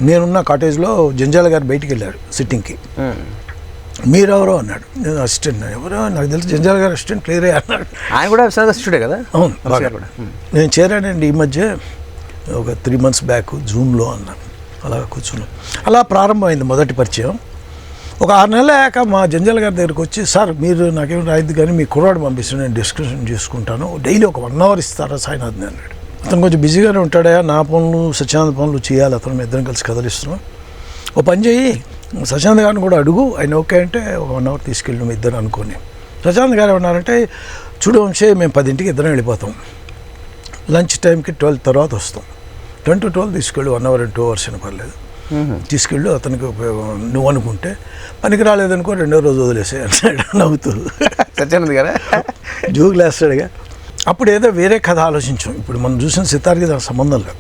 నేనున్న కాటేజ్లో జంజాల గారు బయటికి వెళ్ళారు సిట్టింగ్కి. మీరెవరో అన్నాడు. నేను అసిస్టెంట్. ఎవరో నాకు తెలిసి జంజాల గారు అసిస్టెంట్ క్లియర్ అన్నాడు. ఆయన కూడా అసిస్టెంటే కదా? అవును, నేను చేరానండి ఈ మధ్య ఒక 3 months బ్యాక్ జూమ్లో అన్నాను. అలా కూర్చున్నాం. అలా ప్రారంభమైంది మొదటి పరిచయం. ఒక 6 నెలలు అయ్యాక మా జంజాల గారి దగ్గరికి వచ్చి, సార్ మీరు నాకేం రాయద్దు కానీ మీ కుర్రాడు పంపిస్తాను, నేను డిస్కషన్ చేసుకుంటాను, డైలీ ఒక 1 hour ఇస్తారా సాయినాథ్ని అన్నాడు. అతను కొంచెం బిజీగానే ఉంటాడా, నా పనులు సత్యానంద్ పనులు చేయాలి, అతను ఇద్దరం కలిసి కదలిస్తున్నాం. ఓ పని చేయి, సత్యానంద్ గారిని కూడా అడుగు, ఆయన ఓకే అంటే ఒక 1 hour తీసుకెళ్ళి నువ్వు ఇద్దరు అనుకోని. సత్యానంద్ గారు ఏమన్నారంటే, చూడు వంశీ, మేము 10ంటికి ఇద్దరం వెళ్ళిపోతాం, లంచ్ టైంకి 12 తర్వాత వస్తాం, 10 to 12 తీసుకెళ్ళి 1 hour and 2 hours అయినా పర్లేదు, తీసుకెళ్ళు, అతనికి నువ్వు అనుకుంటే, పనికి రాలేదనుకో 2వ రోజు వదిలేసే అన్నాడు నవ్వుతూ. సత్యానంద్ గారా జోకులు వేస్తాడుగా. అప్పుడు ఏదో వేరే కథ ఆలోచించాం. ఇప్పుడు మనం చూసిన సితార్కి దానికి సంబంధం లేదు,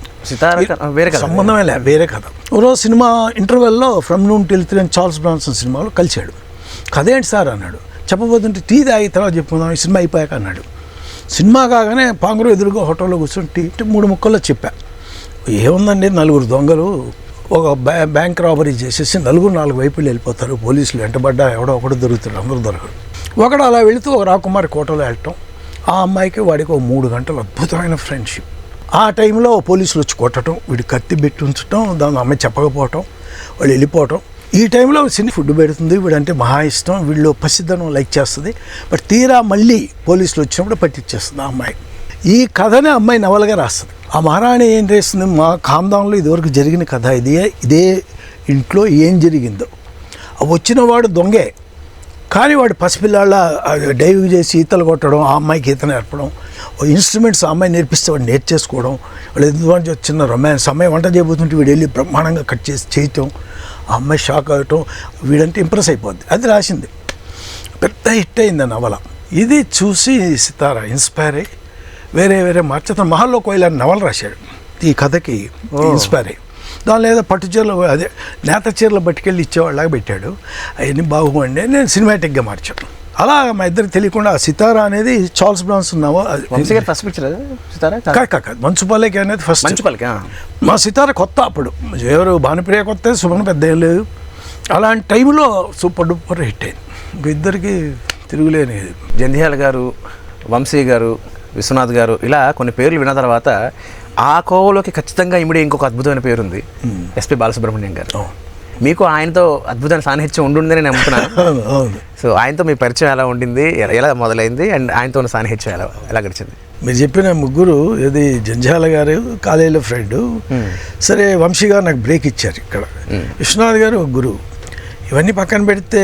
సంబంధమే లేదు, వేరే కథ. రోజు సినిమా ఇంటర్వెల్లో from noon till 3 Charles Bronson సినిమాలో కలిశాడు. కథ ఏంటి సార్ అన్నాడు. చెప్పబోతుంటే టీ తాగి తర్వాత చెప్పుకుందాం, ఈ సినిమా అయిపోయాక అన్నాడు. సినిమా కాగానే పాంగురు ఎదురుగా హోటల్లో కూర్చొని టీ 3 ముక్కల్లో చెప్పా. ఏముందండి, 4 దొంగలు ఒక బ్యాంక్ రాబరీ చేసేసి 4 వైపులు వెళ్ళిపోతారు, పోలీసులు వెంటబడ్డా ఎవడో ఒకడు దొరుకుతాడు, అందరూ దొరకడు. ఒకడు అలా వెళుతూ ఒక రాకుమారి కోటలో వెళ్ళటం, ఆ అమ్మాయికి వాడికి 3 గంటలు అద్భుతమైన ఫ్రెండ్షిప్. ఆ టైంలో పోలీసులు వచ్చి కొట్టడం, వీడి కత్తి పెట్టి ఉంచడం, దాని అమ్మాయి చెప్పకపోవటం, వాళ్ళు వెళ్ళిపోవటం. ఈ టైంలో సినీ ఫుడ్ పెడుతుంది, వీడంటే మహా ఇష్టం, వీళ్ళు పసిద్దనం లైక్ చేస్తుంది. బట్ తీరా మళ్ళీ పోలీసులు వచ్చినప్పుడు పట్టించేస్తుంది ఆ అమ్మాయి. ఈ కథనే అమ్మాయి నవలగా రాస్తుంది. ఆ మహారాణి ఏం చేస్తుంది, మా ఖాందాన్లో ఇదివరకు జరిగిన కథ ఇదే ఇంట్లో ఏం జరిగిందో. వచ్చినవాడు దొంగే, కానీ వాడు పసిపిల్లాళ్ళ డైవింగ్ చేసి ఈతలు కొట్టడం, ఆ అమ్మాయికి ఈత నేర్పడం, ఇన్స్ట్రుమెంట్స్ ఆ అమ్మాయి నేర్పిస్తే వాడు నేర్చేసుకోవడం, వాళ్ళు ఎందుకంటే చిన్న రొమాన్స్, అమ్మాయి వంట చేయబోతుంటే వీడు వెళ్ళి బ్రహ్మాండంగా కట్ చేసి చేయటం, ఆ అమ్మాయి షాక్ అవ్వటం, వీడంటే ఇంప్రెస్ అయిపోద్ది. అది రాసింది, పెద్ద హిట్ అయింది నవల. ఇది చూసి సితారా ఇన్స్పైర్ అయ్యి వేరే మార్చేతను మహల్లో కోయిల నవల రాశాడు. ఈ కథకి ఇన్స్పైర్ అయ్యి దానిలో ఏదో పట్టు చీరలు, అదే నేత చీరలు పట్టుకెళ్ళి ఇచ్చేవాళ్ళలాగా పెట్టాడు. అవన్నీ బాగుండే, నేను సినిమాటిక్గా మార్చాను. అలా మా ఇద్దరికి తెలియకుండా సితారా అనేది చార్ల్స్ బ్రాన్సన్ ఫస్ట్ పిక్చర్ కాదు మంచుపాలకి అనేది ఫస్ట్. మంచుపాలకి మా సితారా కొత్త అప్పుడు, ఎవరు భానుప్రియ కొత్త, సుమన్ పెద్ద ఏం లేదు. అలాంటి టైంలో సూపర్ డూపర్ హిట్ అయింది. ఇద్దరికి తిరుగులేని. జంధ్యాల గారు, వంశీ గారు, విశ్వనాథ్ గారు, ఇలా కొన్ని పేర్లు విన్న తర్వాత ఆ కోవలోకి ఖచ్చితంగా ఇమిడి ఇంకొక అద్భుతమైన పేరు ఉంది, ఎస్పి బాలసుబ్రహ్మణ్యం గారు. మీకు ఆయనతో అద్భుతమైన సాన్నిహిత్యం ఉండుందని నేను నమ్ముతున్నాను. సో ఆయనతో మీ పరిచయం ఎలా ఉండింది, ఎలా మొదలైంది, అండ్ ఆయనతో ఉన్న సాన్నిహిత్యం ఎలా గడిచింది? మీరు చెప్పిన ముగ్గురు, ఇది జంధ్యాల గారు కాలేజీలో ఫ్రెండ్, సరే వంశీ గారు నాకు బ్రేక్ ఇచ్చారు ఇక్కడ, విశ్వనాథ్ గారు ఒక గురువు. ఇవన్నీ పక్కన పెడితే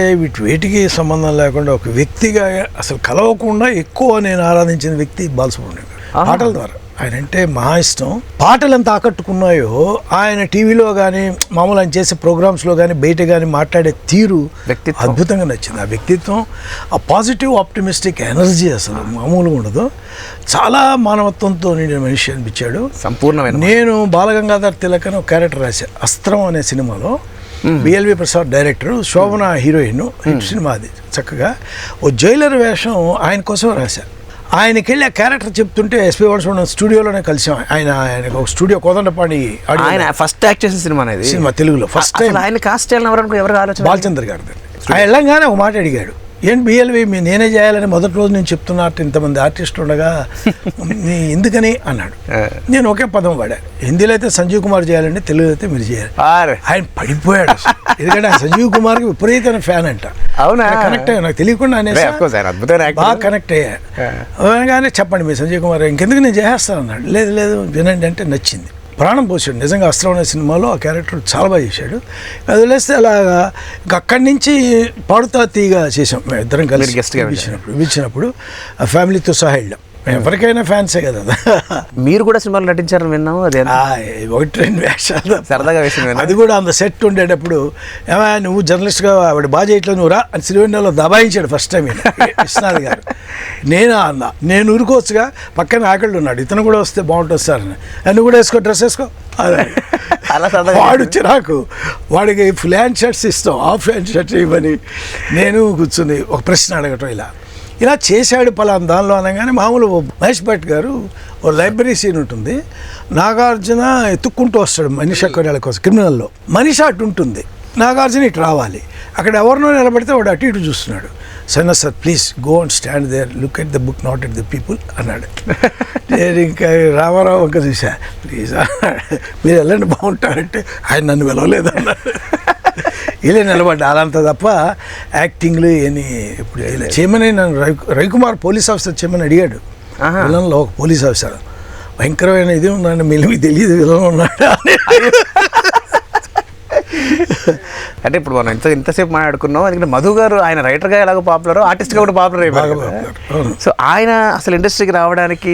వీటికి సంబంధం లేకుండా ఒక వ్యక్తిగా అసలు కలవకుండా ఎక్కువ నేను ఆరాధించిన వ్యక్తి బాలసుబ్రహ్మణ్యం గారు. పాటల ద్వారా ఆయన అంటే మహా ఇష్టం. పాటలు ఎంత ఆకట్టుకున్నాయో ఆయన టీవీలో కానీ మామూలు ఆయన చేసే ప్రోగ్రామ్స్లో కానీ బయట కానీ మాట్లాడే తీరు అద్భుతంగా నచ్చింది. ఆ వ్యక్తిత్వం, ఆ పాజిటివ్ ఆప్టిమిస్టిక్ ఎనర్జీ అసలు మామూలుగా ఉండదు. చాలా మానవత్వంతో నిండిన మనిషి అనిపించాడు. సంపూర్ణమైన. నేను బాలగంగాధర్ తిలక్ అని ఒక క్యారెక్టర్ రాశాను అస్త్రం అనే సినిమాలో. బిఎల్వి ప్రసాద్ డైరెక్టర్, శోభన హీరోయిన్. హిట్ సినిమా అది. చక్కగా ఓ జైలర్ వేషం ఆయన కోసం రాశాను. ఆయనకి వెళ్ళి ఆ క్యారెక్టర్ చెప్తుంటే ఎస్పీ బాలసుబ్రహ్మణ్యం స్టూడియోలోనే కలిసాం. ఆయన ఒక స్టూడియో కోదండపాడి, ఆయన ఫస్ట్ యాక్ట్ చేసిన సినిమా అనేది, సినిమా తెలుగులో ఫస్ట్ టైం. ఆయన కాస్ట్ ఎవరు ఆలోచన? బాలచంద్ర గారు. ఆయన వెళ్ళంగానే ఒక మాట అడిగాడు, ఏంటి బిఎల్వి నేనే చేయాలని మొదటి రోజు నేను చెప్తున్నా, ఇంతమంది ఆర్టిస్టులు ఉండగా ఎందుకని అన్నాడు. నేను ఒకే పదం వాడాను, హిందీలో అయితే సంజీవ్ కుమార్ చేయాలండి, తెలుగులో అయితే మీరు చేయాలి. ఆయన పడిపోయాడు. ఎందుకంటే ఆయన సంజీవ్ కుమార్కి విపరీతమైన ఫ్యాన్ అంట. అవునా? కనెక్ట్ అయ్యా, నాకు తెలియకుండా బాగా కనెక్ట్ అయ్యా. అనగానే చెప్పండి మీరు సంజీవ్ కుమార్, ఇంకెందుకు నేను చేసేస్తాను అన్నాడు. లేదు వినండి అంటే నచ్చింది. ప్రాణం పోసాడు నిజంగా. అస్త్రం అనే సినిమాలో ఆ క్యారెక్టర్ చాలా బాగా చేశాడు. అది వదిలేస్తే అలాగా ఇంకా అక్కడి నుంచి పాడుతా తీగా చేసాం మేము ఇద్దరం కలిసి. ఇచ్చినప్పుడు ఆ ఫ్యామిలీతో సహా వెళ్ళాం. ఎవరికైనా ఫ్యాన్సే కదా. మీరు కూడా సినిమాలు నటించారని విన్నాము. అదే 1-2 వేషాలు సరదాగా వేసిన. అది కూడా అంత సెట్ ఉండేటప్పుడు, ఏమైనా నువ్వు జర్నలిస్ట్గా ఆవిడ బాగా చేయట్లేదు నువ్వు రా అని సిరివెన్నెలలో దబాయించాడు ఫస్ట్ టైం విశ్వనాథ్ గారు. నేను ఊరుకోవచ్చుగా, పక్కన ఆకళ్ళు ఉన్నాడు, ఇతను కూడా వస్తే బాగుంటుంది సార్ అని. నువ్వు కూడా వేసుకో, డ్రెస్ వేసుకో. అలా వాడు చిరాకు, వాడికి ఫుల్ హ్యాండ్ షర్ట్స్ ఇస్తాం, హాఫ్ హ్యాండ్ షర్ట్స్ ఇవ్వని. నేను కూర్చుని ఒక ప్రశ్న అడగటం ఇలా చేశాడు పలానా దానిలో అనగానే, మామూలు మహేష్ భట్ గారు ఓ లైబ్రరీ సీన్ ఉంటుంది, నాగార్జున ఎత్తుక్కుంటూ వస్తాడు మనిషి అక్కడ కోసం, క్రిమినల్లో మనిషి అటు ఉంటుంది, నాగార్జున ఇటు రావాలి, అక్కడ ఎవరినో నిలబడితే వాడు అటు ఇటు చూస్తున్నాడు. సరే sir please go and stand there, look at the book not at the people అన్నాడు. నేను ఇంకా రామారావు ఇంకా చూసా, ప్లీజ్ మీరు వెళ్ళండి బాగుంటారంటే, ఆయన నన్ను పిలవలేదు అన్నాడు. ఇలా నిలబడ్డా అలంతా తప్ప యాక్టింగ్లు ఏమి ఇప్పుడు చేయమని నన్ను రవికుమార్ పోలీస్ ఆఫీసర్ చేయమని అడిగాడు. విలన్లో ఒక పోలీస్ ఆఫీసర్ భయంకరమైన ఇది ఉన్నాడు, మీకు తెలియదు విలన్ ఉన్నాడు అంటే ఇప్పుడు మనం ఇంతసేపు మాట్లాడుకున్నాం. ఎందుకంటే మధు గారు ఆయన రైటర్గా ఎలాగో పాపులర్, ఆర్టిస్ట్గా కూడా పాపులర్ అయిపోయారు. సో ఆయన అసలు ఇండస్ట్రీకి రావడానికి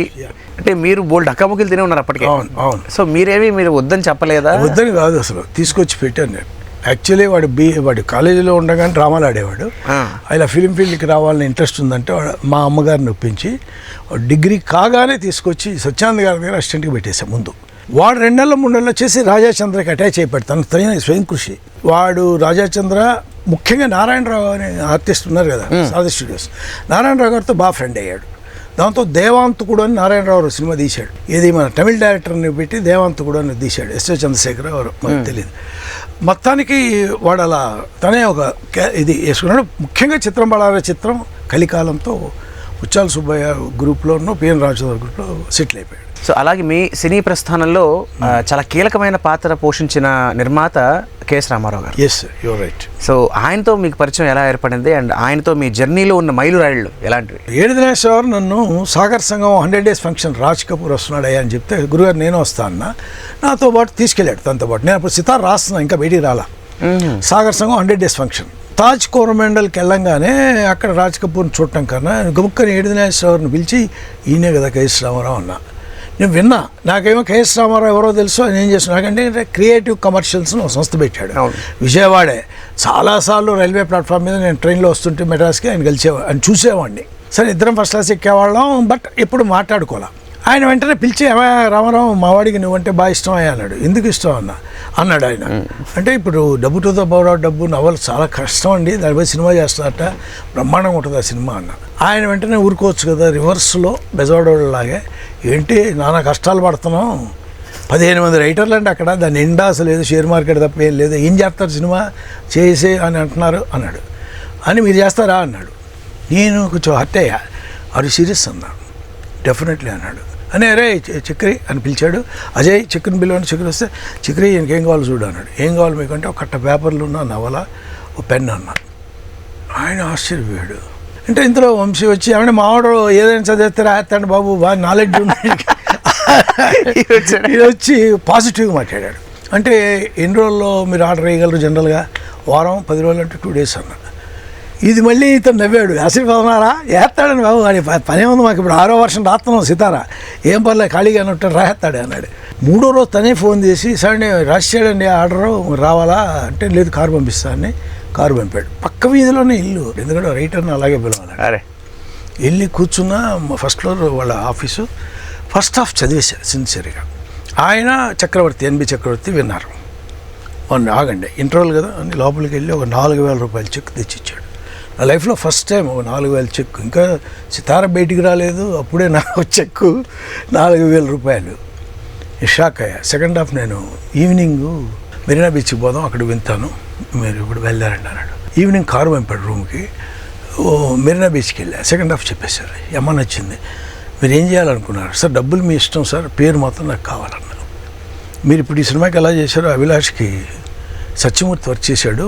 అంటే మీరు బోల్డ్ అక్కముకిలు తినే ఉన్నారు అప్పటికే. అవును. సో మీరు వద్దని చెప్పలేదా? వద్దని కాదు, అసలు తీసుకొచ్చి పెట్టాను నేను. యాక్చువల్లీ వాడు కాలేజీలో ఉండగానే డ్రామాలు ఆడేవాడు. ఇలా ఫిలిం ఫీల్డ్కి రావాలని ఇంట్రెస్ట్ ఉందంటే మా అమ్మగారిని ఒప్పించి డిగ్రీ కాగానే తీసుకొచ్చి సత్యానంద్ గారి దగ్గర అసిస్టెంట్కి పెట్టేశాం. ముందు వాడు 2 నెలలు 3 నెలలు వచ్చేసి రాజాచంద్రకి అటాచ్ అయిపోయాడు. తన స్వయం కృషి. వాడు రాజాచంద్ర, ముఖ్యంగా నారాయణరావు అనే ఆర్టిస్ట్ ఉన్నారు కదా సాది స్టూడియోస్, నారాయణరావు గారితో బాగా ఫ్రెండ్ అయ్యాడు. దాంతో దేవాంతకుడు అని నారాయణరావు సినిమా తీశాడు. ఇది మన తమిళ డైరెక్టర్ని పెట్టి దేవాంతకుడు అని తీశాడు. ఎస్ఏ చంద్రశేఖర్ ఎవరు మనకు తెలియదు. మొత్తానికి వాడు అలా తనే ఒక ఇది వేసుకున్నాడు. ముఖ్యంగా చిత్రం బళార చిత్రం కలికాలంతో ఉచ్చాల సుబ్బయ్య గ్రూప్లోనూ పిఎన్ రాజచంద్ర గ్రూప్లో సెటిల్ అయిపోయాడు. సో అలాగే మీ సినీ ప్రస్థానంలో చాలా కీలకమైన పాత్ర పోషించిన నిర్మాత కెఎస్ రామారావు గారు. Yes your right. సో ఆయనతో మీకు పరిచయం ఎలా ఏర్పడింది, అండ్ ఆయనతో మీ జర్నీలో ఉన్న మైలురాళ్ళు ఎలాంటివి? ఏడు దినేశ్వర్ నన్ను సాగర్ సంఘం 100 days ఫంక్షన్ రాజ్ కపూర్ వస్తున్నాడయ్యా అని చెప్తే, గురుగారు నేను వస్తా అన్న, నాతో పాటు తీసుకెళ్ళాడు. తనతో పాటు నేను అప్పుడు సితార్ రాస్తున్నా, ఇంకా బయటికి రాలా. సాగర్ సంఘం 100 days ఫంక్షన్. తాజ్ కోరమండల్కి వెళ్ళంగానే అక్కడ రాజ్ కపూర్ని చూడటం కన్నా గబుక్కని ఏడు దినేశ్వర్ని పిలిచి, ఈయనే కదా కెఎస్ రామారావు అన్న. నేను విన్నా, నాకేమో కెఎస్ రామారావు ఎవరో తెలుసు, ఆయన ఏం చేస్తున్నా నాకంటే క్రియేటివ్ కమర్షియల్స్ని ఒక సంస్థ పెట్టాడు విజయవాడే. చాలాసార్లు రైల్వే ప్లాట్ఫామ్ మీద నేను ట్రైన్లో వస్తుంటే మెడ్రాస్కి ఆయన కలిసేవాడు, ఆయన చూసేవాడిని. సరే ఇద్దరం ఫస్ట్ క్లాస్ ఎక్కేవాళ్ళం, బట్ ఎప్పుడు మాట్లాడుకోవాలి. ఆయన వెంటనే పిలిచి రామారావు మావాడికి నువ్వంటే బాగా ఇష్టం అయ్యా అన్నాడు. ఎందుకు ఇష్టం అన్నాడు ఆయన. అంటే ఇప్పుడు డబ్బు టు ద పవర్ ఆఫ్ డబ్బు నవల చాలా కష్టం అండి, దానిపై సినిమా చేస్తారట, బ్రహ్మాండంగా ఉంటుంది ఆ సినిమా అన్న. ఆయన వెంటనే ఊరుకోవచ్చు కదా, రివర్స్లో బెజవాడోళ్ళలాగే, ఏంటి నానా కష్టాలు పడుతున్నాం, 15 మంది రైటర్లు అంటే అక్కడ, దాని నిండా అసలు లేదు, షేర్ మార్కెట్ తప్ప ఏం లేదు, ఏం చేస్తారు సినిమా చేసే అని అంటున్నారు అన్నాడు. అని మీరు చేస్తారా అన్నాడు. నేను కొంచెం హర్ట్ అయ్యా. అది సీరియస్ అన్నా. డెఫినెట్లీ అన్నాడు. అని అరే చక్రి అని పిలిచాడు. అజయ్ చక్రిని పిలవని. చక్రి వస్తే చక్రి ఈయనకి ఏం కావాలి చూడు అన్నాడు. ఏం కావాలి మీకు అంటే, ఒక కట్ట పేపర్లు ఉన్న నవల, ఒక పెన్ అన్నా. ఆయన ఆశ్చర్యపోయాడు. అంటే ఇంతలో వంశీ వచ్చి ఏమంటే మావాడు ఏదైనా చదివితే రాస్తాడు బాబు, బాగా నాలెడ్జ్ ఉంది ఇది వచ్చి పాజిటివ్గా మాట్లాడాడు. అంటే ఎన్ని రోజుల్లో మీరు ఆర్డర్ వేయగలరు జనరల్గా? వారం 10 రోజులు అంటే 2 days అన్నా. ఇది మళ్ళీ ఇతను నవ్వాడు. ఆశీర్వాదనారా వేస్తాడని బాబు, వాడి పనే ఉంది మాకు, ఇప్పుడు 6వ వర్షం రాస్తున్నాం సితారా, ఏం పర్లేదు ఖాళీగా ఉంటాడు రాస్తాడు అన్నాడు. 3వ రోజు తనే ఫోన్ చేసి సార్ రాశాడండి ఆర్డరు రావాలా అంటే, లేదు కారు పంపిస్తానని కారు పంపాడు. పక్క వీధిలోనే ఇల్లు, ఎందుకంటే రైటర్ని అలాగే పిలవాలి. అరే వెళ్ళి కూర్చున్న ఫస్ట్ ఫ్లోర్ వాళ్ళ ఆఫీసు. ఫస్ట్ హాఫ్ చదివేశారు సిన్సియర్గా. ఆయన చక్రవర్తి, ఎన్బి చక్రవర్తి విన్నారు. వాళ్ళు ఆగండి ఇంటర్వల్ కదా అని లోపలికి వెళ్ళి ఒక 4,000 రూపాయల చెక్ తెచ్చిచ్చాడు. నా లైఫ్లో ఫస్ట్ టైం ఒక 4,000 చెక్. ఇంకా సితార బయటికి రాలేదు, అప్పుడే నాకు చెక్కు 4,000 రూపాయలు. షాక్ అయ్యా. సెకండ్ హాఫ్ నేను ఈవినింగ్ మెరీనా బీచ్కి పోదాం, అక్కడ వింటాను, మీరు ఇప్పుడు వెళ్ళారండి అన్నాడు. ఈవినింగ్ కారు పంపాడు రూమ్కి. మెరీనా బీచ్కి వెళ్ళా. సెకండ్ హాఫ్ చెప్పేశారు. ఏమన్నా నచ్చింది, మీరు ఏం చేయాలనుకున్నారు సార్? డబ్బులు మీ ఇష్టం సార్, పేరు మాత్రం నాకు కావాలన్నారు. మీరు ఇప్పుడు ఈ సినిమాకి ఎలా చేశారో, అభిలాష్కి సత్యమూర్తి వర్క్ చేశాడు,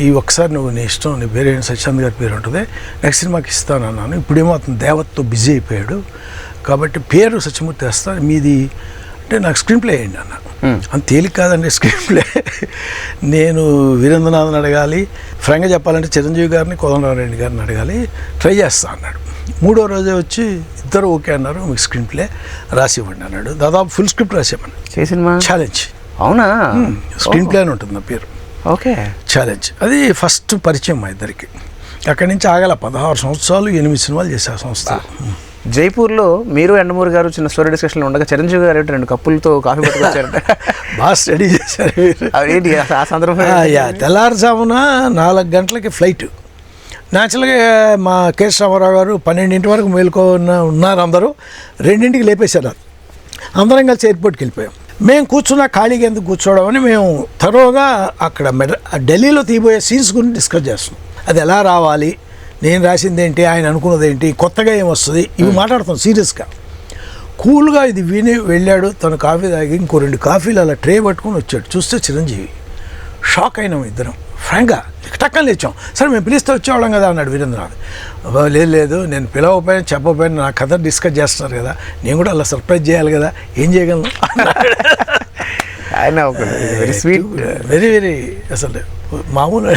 ఈ ఒక్కసారి నువ్వు నీ ఇష్టం, నీ పేరు ఏంటి, సత్యానంద్ గారి పేరు ఉంటుంది, నెక్స్ట్ సినిమాకి ఇస్తాను అన్నాను. ఇప్పుడేమో అతను దేవతతో బిజీ అయిపోయాడు, కాబట్టి పేరు సత్యమూర్తి వేస్తాను, మీది అంటే నాకు స్క్రీన్ ప్లే అయ్యండి అన్న. అంత తేలిక కాదండి స్క్రీన్ ప్లే. నేను వీరేంద్రనాథ్ని అడగాలి, ఫ్రాంక్గా చెప్పాలంటే చిరంజీవి గారిని, కోదండరామరెడ్డి గారిని అడగాలి, ట్రై చేస్తా అన్నాడు. 3వ రోజే వచ్చి ఇద్దరు ఓకే అన్నారు, మీకు స్క్రీన్ ప్లే రాసి ఇవ్వండి అన్నాడు. దాదాపు ఫుల్ స్క్రిప్ట్ రాసేమని. Cinema challenge. అవునా? స్క్రీన్ ప్లే అని ఉంటుంది నా పేరు. ఓకే. ఛాలెంజ్ అది ఫస్ట్ పరిచయం మా ఇద్దరికి. అక్కడి నుంచి ఆగల 16 సంవత్సరాలు 8 సినిమాలు చేసే సంస్థ. జైపూర్లో మీరు ఎండమూరి గారు చిన్న స్టోరీ డిస్కషన్లో ఉండగా చిరంజీవి గారు 2 కప్పులతో కాఫీ పట్టుకొచ్చారంట. బాగా స్టడీ చేశారు. ఆ సందర్భం తెల్లారుజామున 4 గంటలకి ఫ్లైట్. న్యాచురల్గా మా కెఎస్ రామారావు గారు 12 వరకు ఉన్నారు, అందరూ 2 లేపేశారు. అందరం కలిసి ఎయిర్పోర్ట్కి వెళ్ళిపోయాం. మేము కూర్చున్న ఖాళీగా ఎందుకు కూర్చోవడం అని మేము తరోగా అక్కడ ఢిల్లీలో తీయబోయే సీన్స్ గురించి డిస్కస్ చేస్తున్నాం. అది ఎలా రావాలి, నేను రాసింది ఏంటి, ఆయన అనుకున్నది ఏంటి, కొత్తగా ఏమొస్తుంది, ఇవి మాట్లాడుతాం సీరియస్గా. కూల్గా ఇది విని వెళ్ళాడు. తను కాఫీ తాగి ఇంకో 2 కాఫీలు అలా ట్రే పట్టుకొని వచ్చాడు. చూస్తే చిరంజీవి. షాక్ అయినాం ఇద్దరం. ఫ్రాంక్గా టక్కని లేచాం. సరే మేము పిలిస్తే వచ్చేవాళ్ళం కదా అన్నాడు వీరేంద్రనాథ్. లేదు నేను పిలవకపోయినా చెప్పకపోయినా నా కథ డిస్కస్ చేస్తున్నారు కదా, నేను కూడా అలా సర్ప్రైజ్ చేయాలి కదా, ఏం చేయగలను అన్నాడు. ఆయన వెరీ స్వీట్, వెరీ వెరీ అసలు మామూలు.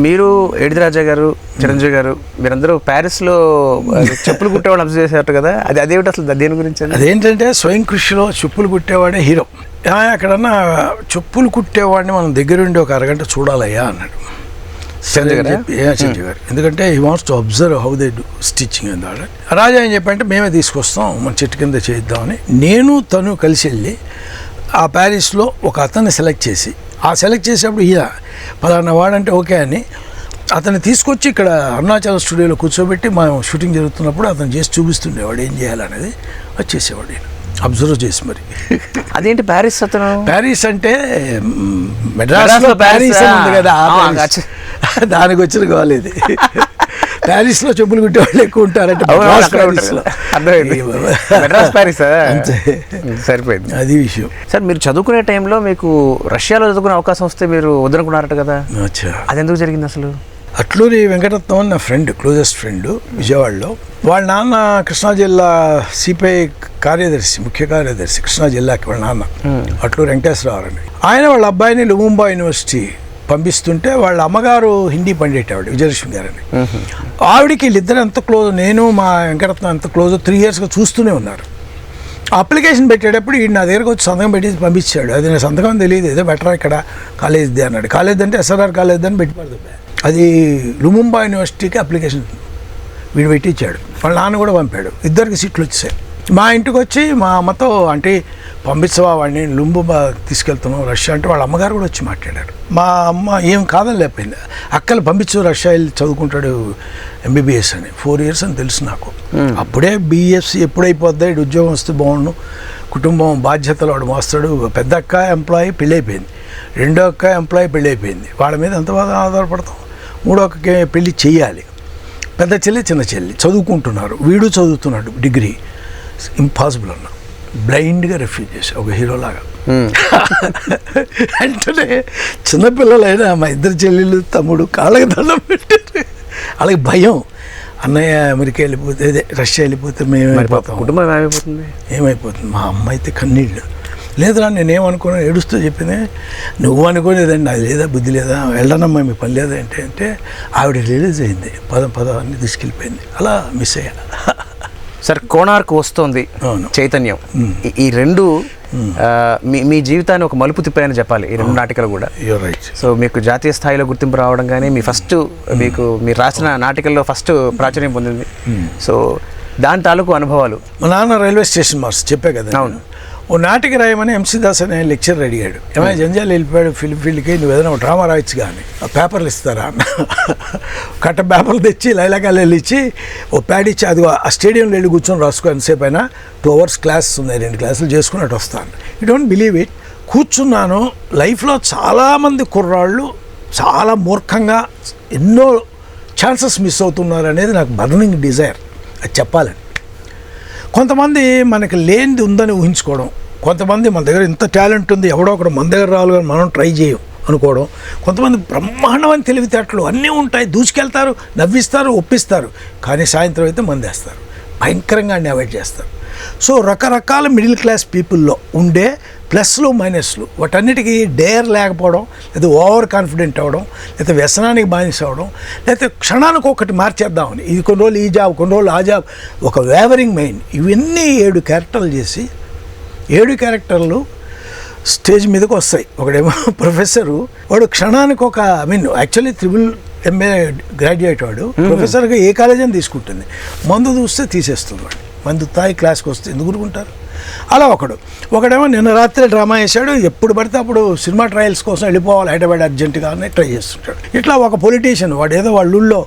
మీరు ఏడిది రాజా గారు, చిరంజీవి గారు, మీరందరూ ప్యారిస్లో చెప్పులు కుట్టేవాళ్ళు అబ్జర్వ్ చేశారు కదా, అదేమిటి అసలు, దేని గురించి? అదేంటంటే స్వయం కృషిలో చెప్పులు కుట్టేవాడే హీరో. ఎక్కడన్నా చెప్పులు కుట్టేవాడిని మనం దగ్గరుండి ఒక అరగంట చూడాలయ్యా అన్నాడు చిరంజీవి గారు. ఎందుకంటే he wants to observe how they do stitching and all. Raja ఏం చెప్పంటే మేమే తీసుకొస్తాం, మన చెట్టు కింద చేద్దామని. నేను తను కలిసి వెళ్ళి ఆ ప్యారిస్లో ఒక అతన్ని సెలెక్ట్ చేసి, ఆ సెలెక్ట్ చేసేప్పుడు ఈయన పలానా వాడంటే ఓకే అని అతన్ని తీసుకొచ్చి ఇక్కడ అరుణాచల్ స్టూడియోలో కూర్చోబెట్టి మనం షూటింగ్ జరుగుతున్నప్పుడు అతను చేసి చూపిస్తుండేవాడు ఏం చేయాలనేది. అది చేసేవాడు ఈయన అబ్జర్వ్ చేసి. మరి అదేంటి ప్యారిస్? అతను ప్యారిస్ అంటే మెడ్రాస్లో ప్యారిస్ అని ఉంది కదా, దానికి వచ్చిన కాలేదు. ప్యారిస్లో చెప్పులు కుట్టే వాళ్ళు ఎక్కువ ఉంటారంటే సరిపోయింది. అది విషయం. సార్ మీరు చదువుకునే టైంలో మీకు రష్యాలో చదువుకునే అవకాశం వస్తే మీరు వద్దనుకున్నారట కదా, అది ఎందుకు జరిగింది అసలు? అట్లూరి వెంకటరత్నం అని నా ఫ్రెండ్, క్లోజెస్ట్ ఫ్రెండ్ విజయవాడలో. వాళ్ళ నాన్న కృష్ణా జిల్లా సిపిఐ కార్యదర్శి, ముఖ్య కార్యదర్శి కృష్ణా జిల్లాకి వాళ్ళ నాన్న అట్లూరి వెంకటేశ్వరరావు అని. ఆయన వాళ్ళ అబ్బాయిని లుముంబా యూనివర్సిటీ పంపిస్తుంటే వాళ్ళ అమ్మగారు హిందీ పండిట్ ఆవిడ, విజయలక్ష్మి గారని. ఆవిడికి వీళ్ళిద్దరు ఎంత క్లోజ్, నేను మా వెంకటరత్నం ఎంత క్లోజ్ 3 yearsగా చూస్తూనే ఉన్నారు. అప్లికేషన్ పెట్టేటప్పుడు ఈయన నా దగ్గరకు వచ్చి సంతకం పెట్టి పంపించాడు. అది నా సంతకం తెలియదు, ఏదో బెటరా ఇక్కడ కాలేజ్ది అన్నాడు. కాలేజ్ అంటే ఎస్ఆర్ఆర్ కాలేజ్ అని పెట్టుబడి, అది లుముంబా యూనివర్సిటీకి అప్లికేషన్ వీడు పెట్టించాడు. వాళ్ళ నాన్న కూడా పంపాడు. 2 సీట్లు వచ్చాయి. మా ఇంటికి వచ్చి మా అమ్మతో అంటే పంపించవా వాడిని లుంబు తీసుకెళ్తున్నాం రష్యా అంటే వాళ్ళ అమ్మగారు కూడా వచ్చి మాట్లాడారు. మా అమ్మ ఏం కాదని లేకపోయింది, అక్కలు పంపించు రష్యా వెళ్ళి చదువుకుంటాడు ఎంబీబీఎస్ అని. 4 years అని తెలుసు నాకు. అప్పుడే బీఎస్సీ ఎప్పుడైపోద్దా ఇటు ఉద్యోగం వస్తే బాగుండు, కుటుంబం బాధ్యతలు వాడు మోస్తాడు. పెద్ద అక్క ఎంప్లాయీ పెళ్ళి అయిపోయింది, రెండో అక్క ఎంప్లాయీ పెళ్ళి అయిపోయింది, వాళ్ళ మీద ఎంత బాగా ఆధారపడతాం. మూడో అక్కకి పెళ్ళి చెయ్యాలి, పెద్ద చెల్లి చిన్న చెల్లి చదువుకుంటున్నారు, వీడు చదువుతున్నాడు డిగ్రీ. ఇంపాసిబుల్ అన్న, బ్లైండ్గా రిఫ్యూజ్ చేసి ఒక హీరోలాగా. అంటే చిన్నపిల్లలైనా మా ఇద్దరు చెల్లెళ్ళు తమ్ముడు కాళ్ళకి దండం పెట్టారు. అలాగే భయం, అన్నయ్య అమెరికా వెళ్ళిపోతే రష్యా వెళ్ళిపోతే మేము అయిపోతాం, కుటుంబం ఏమైపోతుంది. మా అమ్మ అయితే కన్నీళ్ళు. లేదురా నేనేమనుకున్నా ఏడుస్తూ చెప్పింది, నువ్వు అనుకోలేదండి అది లేదా బుద్ధి లేదా వెళ్ళనమ్మా మీ పని లేదా అంటే ఆవిడ రిలీజ్ అయింది, పద అన్ని తీసుకెళ్ళిపోయింది. అలా మిస్ అయ్యా. సార్ కోణార్క్ వస్తుంది చైతన్యం, ఈ రెండు మీ జీవితాన్ని ఒక మలుపు తిప్పాయని చెప్పాలి ఈ 2 నాటికలు కూడా. సో మీకు జాతీయ స్థాయిలో గుర్తింపు రావడం కానీ మీ ఫస్ట్ మీరు రాసిన నాటికల్లో ఫస్ట్ ప్రాచుర్యం పొందింది. సో దాని తాలూకు అనుభవాలు. మా నాన్న రైల్వే స్టేషన్ మాస్టర్ చెప్పే కదా. అవును. ఓ నాటిక రాయమని ఎంసీ దాస్ అనే లెక్చరర్ అడిగాడు, ఏమైనా జంజాలు వెళ్ళిపోయాడు ఫిల్మ్ ఫీల్డ్కి, నువ్వు ఏదైనా డ్రామా రాయొచ్చు కానీ ఆ పేపర్లు ఇస్తారా అన్న. కట్ట పేపర్లు తెచ్చి లైలాకాలు వెళ్ళి ఇచ్చి ఓ ప్యాడ్ ఇచ్చి అది ఆ స్టేడియంలో వెళ్ళి కూర్చొని రాసుకో, ఎంతసేపు అయినా 2 hours క్లాసెస్ ఉన్నాయి, 2 classes చేసుకుని అటు వస్తాను. You don't believe it. కూర్చున్నాను. లైఫ్లో చాలామంది కుర్రాళ్ళు చాలా మూర్ఖంగా ఎన్నో ఛాన్సెస్ మిస్ అవుతున్నారు అనేది నాకు బర్నింగ్ డిజైర్, అది చెప్పాలని. కొంతమంది మనకి లేనిది ఉందని ఊహించుకోవడం, కొంతమంది మన దగ్గర ఇంత టాలెంట్ ఉంది ఎవడో ఒకడు మన దగ్గర రావాలి కానీ మనం ట్రై చేయం అనుకోవడం, కొంతమంది బ్రహ్మాండమైన తెలివితేటలు అన్నీ ఉంటాయి, దూసుకెళ్తారు, నవ్విస్తారు, ఒప్పిస్తారు, కానీ సాయంత్రం అయితే మందేస్తారు, భయంకరంగా అన్ని అవాయిడ్ చేస్తారు. సో రకరకాల మిడిల్ క్లాస్ పీపుల్లో ఉండే ప్లస్లు మైనస్లు, వాటన్నిటికీ డేర్ లేకపోవడం, లేదా ఓవర్ కాన్ఫిడెంట్ అవ్వడం, లేదా వ్యసనానికి బానిస అవ్వడం, లేకపోతే క్షణానికి ఒకటి మార్చేద్దామని, ఇది కొన్ని రోజులు ఈ జాబ్ కొన్ని రోజులు ఆ జాబ్, ఒక వేవరింగ్ మైండ్, ఇవన్నీ 7 క్యారెక్టర్లు చేసి 7 క్యారెక్టర్లు స్టేజ్ మీదకి వస్తాయి. ఒకడేమో ప్రొఫెసరు, వాడు క్షణానికి ఒక యాక్చువల్లీ MA గ్రాడ్యుయేట్, వాడు ప్రొఫెసర్గా ఏ కాలేజ్ అని తీసుకుంటుంది, మందు చూస్తే తీసేస్తుంది, వాడు మందు తాయి క్లాస్కి వస్తే ఎందుకు ఊరుకుంటారు. అలా ఒకడేమో నిన్న రాత్రి డ్రామా వేశాడు, ఎప్పుడు పడితే అప్పుడు సినిమా ట్రయల్స్ కోసం వెళ్ళిపోవాలి హైదరాబాద్ అర్జెంటుగా అని ట్రై చేస్తుంటాడు. ఇట్లా ఒక పొలిటీషియన్, వాడు ఏదో వాళ్ళ ఊళ్ళో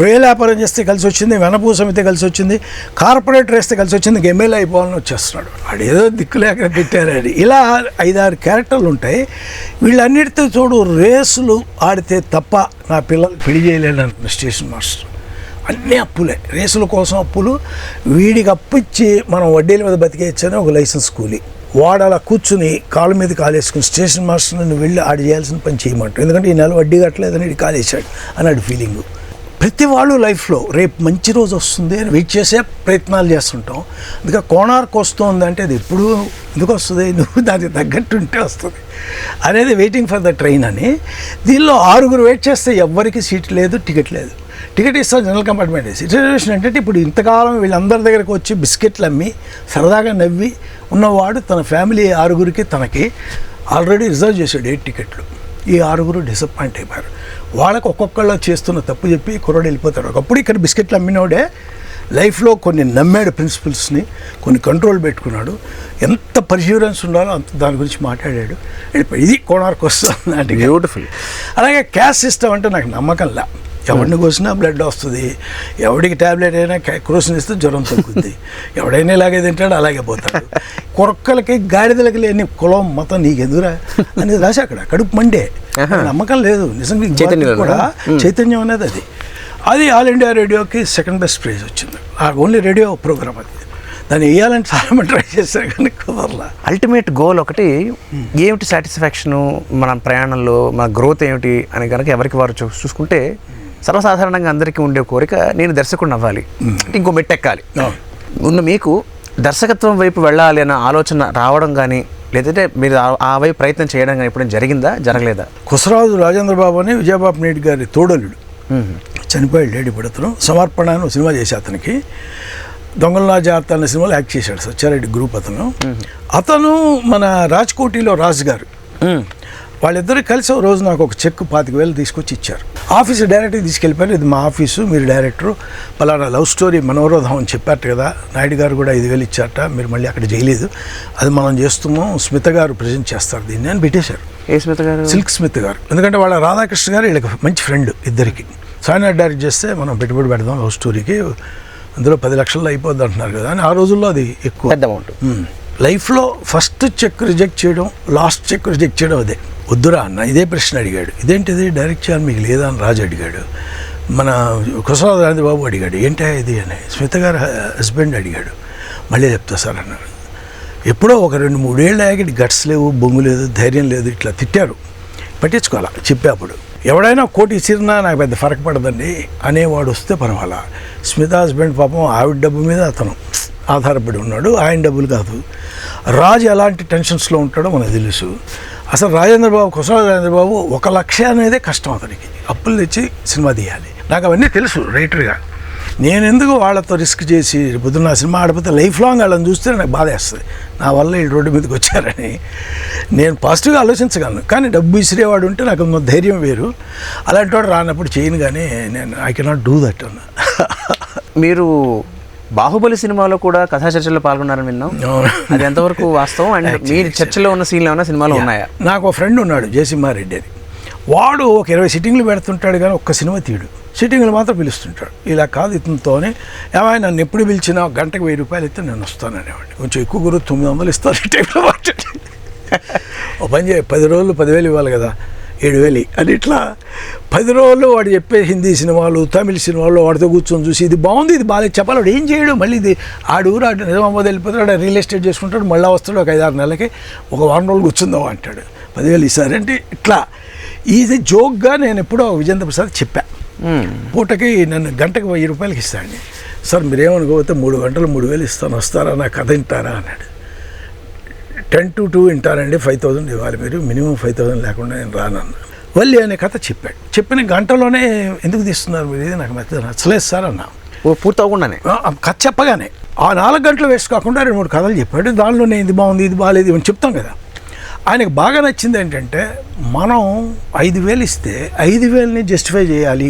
రొయ్యల వ్యాపారం చేస్తే కలిసి వచ్చింది, వెనపూసం అయితే కలిసి వచ్చింది, కార్పొరేటర్ వేస్తే కలిసి వచ్చింది, ఎమ్మెల్యే అయిపోవాలని వచ్చేస్తున్నాడు, వాడు ఏదో దిక్కులేక పెట్టారని. ఇలా 5-6 క్యారెక్టర్లు ఉంటాయి. వీళ్ళన్నిటితో చూడు రేసులు ఆడితే తప్ప నా పిల్లలు పెళ్లి చేయలేను స్టేషన్ మాస్టర్. అన్నీ అప్పులే, రేసుల కోసం అప్పులు, వీడికి అప్పు ఇచ్చి మనం వడ్డీల మీద బతికేయచ్చని ఒక లైసెన్స్ కూలి. వాడు అలా కూర్చుని కాళ్ళ మీద కాలేసుకుని స్టేషన్ మాస్టర్ని నువ్వు వెళ్ళి ఆడ చేయాల్సిన పని చేయమంటాడు, ఎందుకంటే ఈ నెల వడ్డీ కట్టలేదని ఇటు కాలేసాడు అన్నాడు ఫీలింగు. ప్రతి వాళ్ళు లైఫ్లో రేపు మంచి రోజు వస్తుంది అని వెయిట్ చేసే ప్రయత్నాలు చేస్తుంటాం. అందుకే కోణార్క్ వస్తుంది అంటే అది ఎప్పుడు ఎందుకు వస్తుంది, నువ్వు దానికి తగ్గట్టు ఉంటే వస్తుంది అనేది వెయిటింగ్ ఫర్ ద ట్రైన్ అని. దీనిలో 6 వెయిట్ చేస్తే ఎవ్వరికి సీట్ లేదు, టికెట్ లేదు. టికెట్ ఇస్తారు జనరల్ కంపార్ట్మెంట్ వేసి. రిజర్వేషన్ ఏంటంటే ఇప్పుడు ఇంతకాలం వీళ్ళందరి దగ్గరకు వచ్చి బిస్కెట్లు అమ్మి సరదాగా నవ్వి ఉన్నవాడు తన ఫ్యామిలీ 6 తనకి ఆల్రెడీ రిజర్వ్ చేశాడు 8 టికెట్లు. ఈ 6 డిసప్పాయింట్ అయిపోయారు. వాళ్ళకి ఒక్కొక్కళ్ళు చేస్తున్న తప్పు చెప్పి కుర్రాడు వెళ్ళిపోతాడు. ఒకప్పుడు ఇక్కడ బిస్కెట్లు అమ్మినోడే లైఫ్లో కొన్ని నమ్మాడు ప్రిన్సిపల్స్ని, కొన్ని కంట్రోల్ పెట్టుకున్నాడు, ఎంత పర్సీవరెన్స్ ఉండాలో అంత దాని గురించి మాట్లాడాడు. ఇది కోణార్క్ వస్తుంది అంటే బ్యూటిఫుల్. అలాగే క్యాస్ట్ సిస్టమ్ అంటే నాకు నమ్మకంలా. ఎవరిని కోసినా బ్లడ్ వస్తుంది, ఎవడికి ట్యాబ్లెట్ అయినా క్రోసిన్ ఇస్తే జ్వరం తగ్గుద్ది, ఎవడైనా ఇలాగే తింటాడు అలాగే పోతాడు. కురక్కలకి గాడిదలకి లేని కులం మతం నీకెదురా అనేది రాసి అక్కడ కడుపు మండే. నమ్మకం లేదు నిజంగా కూడా. చైతన్యం అనేది అది ఆల్ ఇండియా రేడియోకి 2nd బెస్ట్ ప్రైజ్ వచ్చింది. ఓన్లీ రేడియో ప్రోగ్రామ్ అది. దాన్ని వేయాలని చాలా ట్రై చేశారు కానీ కుదరలా. అల్టిమేట్ గోల్ ఒకటి ఏమిటి సాటిస్ఫాక్షను, మన ప్రయాణంలో మన గ్రోత్ ఏమిటి అని కనుక ఎవరికి వారు చూసుకుంటే సర్వసాధారణంగా అందరికీ ఉండే కోరిక నేను దర్శకుడిని అవ్వాలి, ఇంకో మెట్టెక్కాలి. ఉన్న మీకు దర్శకత్వం వైపు వెళ్ళాలి అన్న ఆలోచన రావడం కానీ లేదంటే మీరు ఆ వైపు ప్రయత్నం చేయడం కానీ ఎప్పుడైనా జరిగిందా, జరగలేదా? కుసరాజు రాజేంద్ర బాబు అని విజయబాబు నాయుడు గారి తోడలుడు చనిపోయాడు. లేడీ పడతను సమర్పణ అని సినిమా చేసి అతనికి దొంగల్లా జాగ్రత్త అనే సినిమాలో యాక్ట్ చేశాడు సత్యారెడ్డి గ్రూప్. అతను మన రాజ్కోటిలో రాజు గారు వాళ్ళిద్దరు కలిసి ఒక రోజు నాకు ఒక చెక్ 25,000 తీసుకొచ్చి ఇచ్చారు. ఆఫీసు డైరెక్ట్గా తీసుకెళ్ళిపోయారు. ఇది మా ఆఫీసు, మీరు డైరెక్టరు, పలానా లవ్ స్టోరీ మనోరోధం అని చెప్పారట కదా, నాయుడు గారు కూడా 5,000 ఇచ్చారట, మీరు మళ్ళీ అక్కడ చేయలేదు, అది మనం చేస్తున్నాం, స్మిత గారు ప్రజెంట్ చేస్తారు దీన్ని అని పెట్టేశారు. ఏ స్మిత గారు? సిల్క్ స్మిత్ గారు. ఎందుకంటే వాళ్ళ రాధాకృష్ణ గారు వీళ్ళకి మంచి ఫ్రెండ్ ఇద్దరికి. సాయినాథ్ డైరెక్ట్ చేస్తే మనం పెట్టుబడి పెడదాం లవ్ స్టోరీకి, అందులో 10 లక్షల్లో అయిపోద్ది అంటున్నారు కదా అని. ఆ రోజుల్లో అది ఎక్కువ పెద్ద అమౌంట్. లైఫ్లో ఫస్ట్ చెక్ రిజెక్ట్ చేయడం, లాస్ట్ చెక్ రిజెక్ట్ చేయడం అదే. వద్దురా అన్న ఇదే ప్రశ్న అడిగాడు. ఇదేంటిది డైరెక్ట్ చేయాలి మీకు లేదా అని రాజు అడిగాడు. మన కుశలరాజు బాబు అడిగాడు ఏంటా ఇది అని. స్మిత గారు హస్బెండ్ అడిగాడు. మళ్ళీ చెప్తా సార్ అన్నాడు. ఎప్పుడో ఒక 2-3 ఏళ్ళు ఆగి గట్స్ లేవు, బొంగు లేదు, ధైర్యం లేదు, ఇట్లా తిట్టారు. పట్టించుకోవాలా చెప్పేప్పుడు. ఎవడైనా కోటి ఇచ్చిరినా నాకు పెద్ద ఫరక పడదండి అనేవాడు వస్తే పర్వాలా. స్మిత హస్బెండ్ పాపం ఆవిడ డబ్బు మీద అతను ఆధారపడి ఉన్నాడు, ఆయన డబ్బులు కాదు. రాజు ఎలాంటి టెన్షన్స్లో ఉంటాడో మనకు తెలుసు. అసలు కుశల రాజేంద్ర బాబు 1 లక్ష అనేదే కష్టం అతనికి. అప్పులు తెచ్చి సినిమా తీయాలి. నాకు అవన్నీ తెలుసు రైటర్గా. నేను ఎందుకు వాళ్ళతో రిస్క్ చేసి పొద్దున్న సినిమా ఆడిపోతే లైఫ్ లాంగ్ వాళ్ళని చూస్తే నాకు బాధ వేస్తుంది. నా వల్ల వీళ్ళు రోడ్డు మీదకి వచ్చారని నేను పాజిటివ్గా ఆలోచించగలను. కానీ డబ్బు ఇసిరేవాడు ఉంటే నాకు ఉన్న ధైర్యం వేరు. అలాంటి వాడు రానప్పుడు చేయను, కానీ నేను ఐ కెనాట్ డూ దట్ అన్న. మీరు బాహుబలి సినిమాలో కూడా కథా చర్చల్లో పాల్గొన్నారని విన్నాం. అది ఎంతవరకు వాస్తవం? అండ్ మీ చర్చలో ఉన్న సీన్లు ఏమైనా సినిమాలో ఉన్నాయా? నాకు ఒక ఫ్రెండ్ ఉన్నాడు జయసింహారెడ్డి అని. వాడు ఒక 20 సిట్టింగ్లు పెడుతుంటాడు కానీ ఒక్క సినిమా తీయడు. సిట్టింగ్లు మాత్రం పిలుస్తుంటాడు. ఇలా కాదు ఇతనితోనే ఏమైనా నన్ను ఎప్పుడు పిలిచినా గంటకు 1000 రూపాయలు ఇస్తే నేను వస్తాననేవాడిని. కొంచెం ఎక్కువ గురు 900 ఇస్తాను ఈ టైంలో మాట్లాడి. ఓ పని చేయ 10 రోజులు 10,000 ఇవ్వాలి కదా, 7,000 అని. ఇట్లా 10 రోజులు వాడు చెప్పే హిందీ సినిమాలు, తమిళ సినిమాలు వాడితో కూర్చొని చూసి ఇది బాగుంది, ఇది బాగాలేదు చెప్పాలి. వాడు ఏం చేయడు. మళ్ళీ ఇది ఆడు నిజామాబాద్ వెళ్ళిపోతాడు, రియల్ ఎస్టేట్ చేసుకుంటాడు, మళ్ళీ వస్తాడు ఒక 5-6 నెలలకి, ఒక 1 రోజులు కూర్చుందాం అంటాడు. 10,000 ఇస్తారంటే ఇట్లా. ఇది జోక్గా నేను ఎప్పుడో విజేంద్ర ప్రసాద్ చెప్పా. పూటకి నన్ను గంటకు 1000 రూపాయలకి ఇస్తాండి. సార్ మీరేమనుకోకపోతే 3 గంటలు 3,000 ఇస్తాను, వస్తారా, నా కథ వింటారా అన్నాడు. 10 to 2 వింటారండి, 5,000 ఇవ్వాలి మీరు, మినిమం 5,000 లేకుండా నేను రానన్నా. వల్లి అనే కథ చెప్పాడు. చెప్పిన గంటలోనే ఎందుకు తీస్తున్నారు మీరు, ఇది నాకు నచ్చలేదు సార్ అన్నా. పూర్తి అవ్వకుండానే కథ చెప్పగానే ఆ 4 గంటలు వేస్ట్ కాకుండా 2-3 కథలు చెప్పాడు. దానిలోనే ఇది బాగుంది, ఇది బాగాలేదు అని చెప్తాం కదా. ఆయనకు బాగా నచ్చింది ఏంటంటే మనం 5,000 ఇస్తే 5,000ని జస్టిఫై చేయాలి.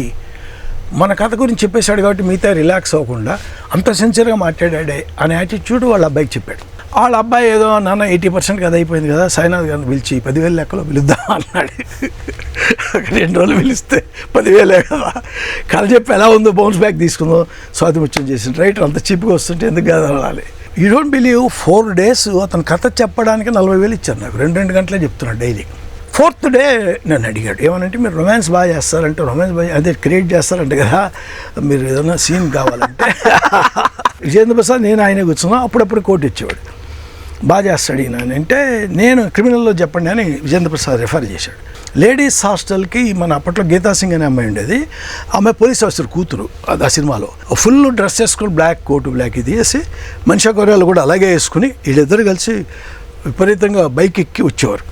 మన కథ గురించి చెప్పేశాడు కాబట్టి మిగతా రిలాక్స్ అవ్వకుండా అంత సిన్సియర్గా మాట్లాడాడే అనే యాటిట్యూడ్ వాళ్ళ అబ్బాయికి చెప్పాడు. వాళ్ళ అబ్బాయి ఏదో నాన్న 80% కథ అయిపోయింది కదా, సాయినాథ్ గారిని పిలిచి 10,000 లెక్కలో పిలుద్దాం అన్నాడు. 2 రోజులు పిలిస్తే 10,000 కదా, కథ చెప్పి ఎలా ఉందో బౌన్స్ బ్యాక్ తీసుకుందో స్వాతి ముత్యం చేసిన రైటర్ అంత చీప్గా వస్తుంటే ఎందుకు కాదు అనాలి. యూ డోంట్ బిలీవ్ 4 days అతను కథ చెప్పడానికి 40,000 ఇచ్చారు నాకు. 2 గంటలే చెప్తున్నాడు డైలీ. 4th day నన్ను అడిగాడు ఏమనంటే మీరు రొమాన్స్ బాగా చేస్తారంటే, రొమాన్స్ బాగా అదే క్రియేట్ చేస్తారంటే కదా, మీరు ఏదైనా సీన్ కావాలంటే విజేంద్ర ప్రసాద్ నేను ఆయనే కూర్చున్నా. అప్పుడప్పుడు కోట్ ఇచ్చేవాడు. బాగా చేస్తాడు ఈయన అంటే, నేను క్రిమినల్లో చెప్పండి అని విజేంద్ర ప్రసాద్ రెఫర్ చేశాడు. లేడీస్ హాస్టల్కి మన అప్పట్లో గీతా సింగ్ అనే అమ్మాయి ఉండేది. ఆమె పోలీస్ ఆఫీసర్ కూతురు. ఆ సినిమాలో ఫుల్ డ్రెస్ వేసుకుని బ్లాక్ కోటు బ్లాక్ ఇది వేసి, మనిషి కొర్యాలు కూడా అలాగే వేసుకుని వీళ్ళిద్దరు కలిసి విపరీతంగా బైక్ ఎక్కి వచ్చేవారు.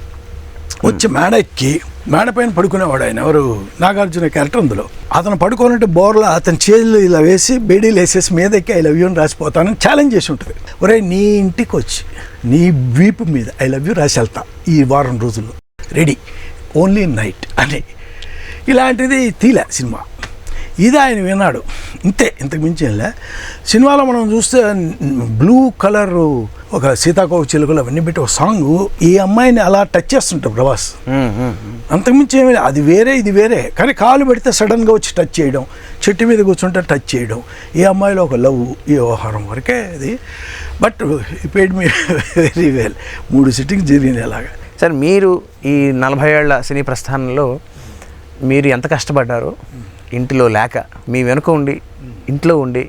వచ్చి మేడ ఎక్కి మేడ పైన పడుకునేవాడు ఆయన. ఎవరు నాగార్జున క్యారెక్టర్ అందులో. అతను పడుకోనంటే బోర్లా అతని చేతులు ఇలా వేసి బేడీలు వేసేసి మీద ఎక్కి ఐ లవ్ యూ అని రాసిపోతానని ఛాలెంజ్ చేసి ఉంటుంది. ఒరే నీ ఇంటికి వచ్చి నీ వీపు మీద ఐ లవ్ యూ రాసి వెళ్తా ఈ వారం రోజుల్లో, రెడీ ఓన్లీ నైట్ అని. ఇలాంటిది తీలే సినిమా. ఇది ఆయన విన్నాడు ఇంతే, ఇంతకు మించి వెళ్ళా. సినిమాలో మనం చూస్తే బ్లూ కలర్ ఒక సీతాకోక చిలుకలు అవన్నీ పెట్టి ఒక సాంగ్ ఈ అమ్మాయిని అలా టచ్ చేస్తుంటారు ప్రభాస్. అంతకుమించి ఏమి, అది వేరే ఇది వేరే. కానీ కాలు పెడితే సడన్గా వచ్చి టచ్ చేయడం, చెట్టు మీద కూర్చుంటే టచ్ చేయడం, ఈ అమ్మాయిలో ఒక లవ్, ఈ వ్యవహారం వరకే అది. But paid me very well. 3 sittings జరిగింది అలాగా. సార్ మీరు ఈ 40 ఏళ్ల సినీ ప్రస్థానంలో మీరు ఎంత కష్టపడ్డారో, ఇంటిలో లేక మీ వెనుక ఉండి ఇంట్లో ఉండి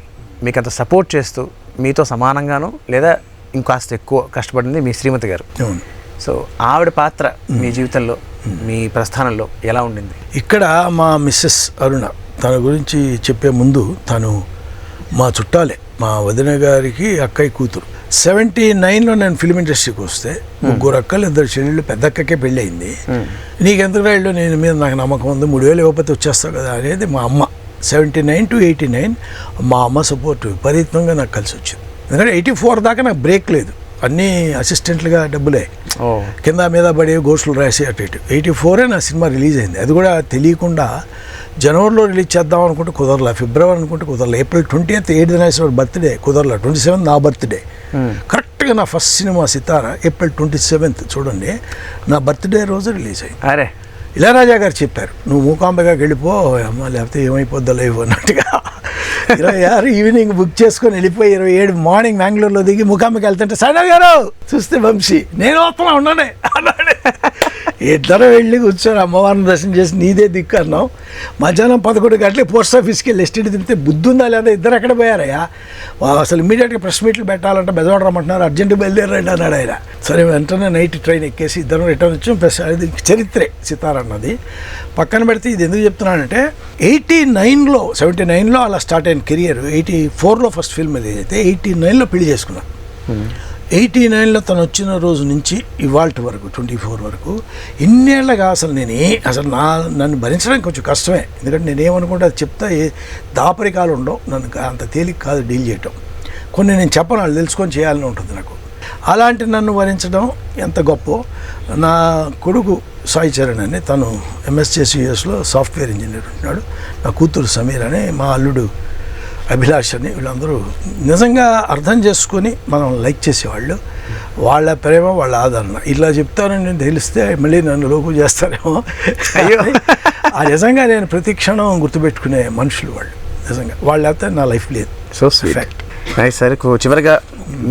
మీకు అంత సపోర్ట్ చేస్తూ మీతో సమానంగాను లేదా ఇంకాస్త ఎక్కువ కష్టపడింది మీ శ్రీమతి గారు. సో ఆవిడ పాత్ర మీ జీవితంలో మీ ప్రస్థానంలో ఎలా ఉండింది? ఇక్కడ మా మిస్సెస్ అరుణ, తన గురించి చెప్పే ముందు తను మా చుట్టాలే, మా వదిన గారికి అక్కయ్య కూతురు. 79లో నేను ఫిల్మ్ ఇండస్ట్రీకి వస్తే 3 అక్కలు 2 చెల్లెళ్ళు, పెద్ద అక్కకే పెళ్ళి అయింది. నీకెందుకు రాళ్ళు, నేను మీద నాకు నమ్మకం ఉంది, 3,000 ఇవ్వకపోతే వచ్చేస్తావు కదా అనేది మా అమ్మ. 79 to 89 మా అమ్మ సపోర్ట్ విపరీతంగా నాకు కలిసి వచ్చింది. ఎందుకంటే 84 దాకా నాకు బ్రేక్ లేదు. అన్నీ అసిస్టెంట్లుగా డబ్బులే, ఓ కింద మీద పడి గోస్టులు రాసి అటు ఇటు. 84 నా సినిమా రిలీజ్ అయింది. అది కూడా తెలియకుండా జనవరిలో రిలీజ్ చేద్దాం అనుకుంటే కుదరలా, ఫిబ్రవరి అనుకుంటే కుదరలా, April 20th 8th Nageswararao birthday కుదరలా, 27th నా బర్త్డే. కరెక్ట్గా నా first cinema Sitara April 27th చూడండి నా బర్త్డే రోజు రిలీజ్ అయింది. అరే ఇళయరాజా గారు చెప్పారు, నువ్వు మూకాంబికాకి వెళ్ళిపో అమ్మ, లేకపోతే ఏమైపోద్దా లేవు అన్నట్టుగా. 26 ఈవినింగ్ బుక్ చేసుకొని వెళ్ళిపోయి 27 మార్నింగ్ బెంగళూరులో దిగి మూకాంబిక వెళ్తుంటే సైనా గారు చూస్తే వంశీ నేను వస్తున్నా ఉన్నానే అన్నాడు. ఇద్దరు వెళ్ళి కూర్చొని అమ్మవారిని దర్శనం చేసి నీదే దిక్కు అన్నాం. మధ్యాహ్నం 11 గంటలకి పోస్ట్ ఆఫీస్కి వెళ్ళి ఎస్టీడీ తింటే బుద్ధి ఉందా లేదా, ఇద్దరు ఎక్కడ పోయారయ్యా, అసలు ఇమీడియట్గా ప్రెస్ మీట్లు పెట్టాలంటే బెజవాడ రమ్మంటున్నారు, అర్జెంట్ బయలుదేరండి అన్నాడు ఆయన. సరే వెంటనే నైట్ ట్రైన్ ఎక్కేసి ఇద్దరు రిటర్న్ వచ్చాం. ప్లస్ అది చరిత్రే సితార అన్నది పక్కన పెడితే ఇది ఎందుకు చెప్తున్నానంటే 89లో 79లో అలా స్టార్ట్ అయిన కెరియర్. 84లో ఫస్ట్ ఫిల్మ్ అది అయితే 89లో పెళ్లి చేసుకున్నాను. 89లో తను వచ్చిన రోజు నుంచి ఇవాల్టి వరకు 24 వరకు ఇన్నేళ్ళగా అసలు అసలు నన్ను భరించడానికి కొంచెం కష్టమే. ఎందుకంటే నేనేమనుకుంటే అది చెప్తా దాపరికాలు ఉండవు, నన్ను అంత తేలిక కాదు డీల్ చేయటం. కొన్ని నేను చెప్పను, వాళ్ళు తెలుసుకొని చేయాలని ఉంటుంది నాకు. అలాంటి నన్ను భరించడం ఎంత గొప్ప. నా కొడుకు సాయి చరణ్ అని, తను MSJCSలో సాఫ్ట్వేర్ ఇంజనీర్ ఉంటున్నాడు. నా కూతురు సమీర్ అని, మా అల్లుడు అభిలాష్ అని, వీళ్ళందరూ నిజంగా అర్థం చేసుకొని మనం లైక్ చేసేవాళ్ళు. వాళ్ళ ప్రేమ, వాళ్ళ ఆదరణ. ఇలా చెప్తానని నేను తెలిస్తే మళ్ళీ నన్ను లోపు చేస్తారేమో. ఆ నిజంగా నేను ప్రతి క్షణం గుర్తుపెట్టుకునే మనుషులు వాళ్ళు. నిజంగా వాళ్ళు లేకపోతే నా లైఫ్ లేదు. So sweet. Nice sir. చివరిగా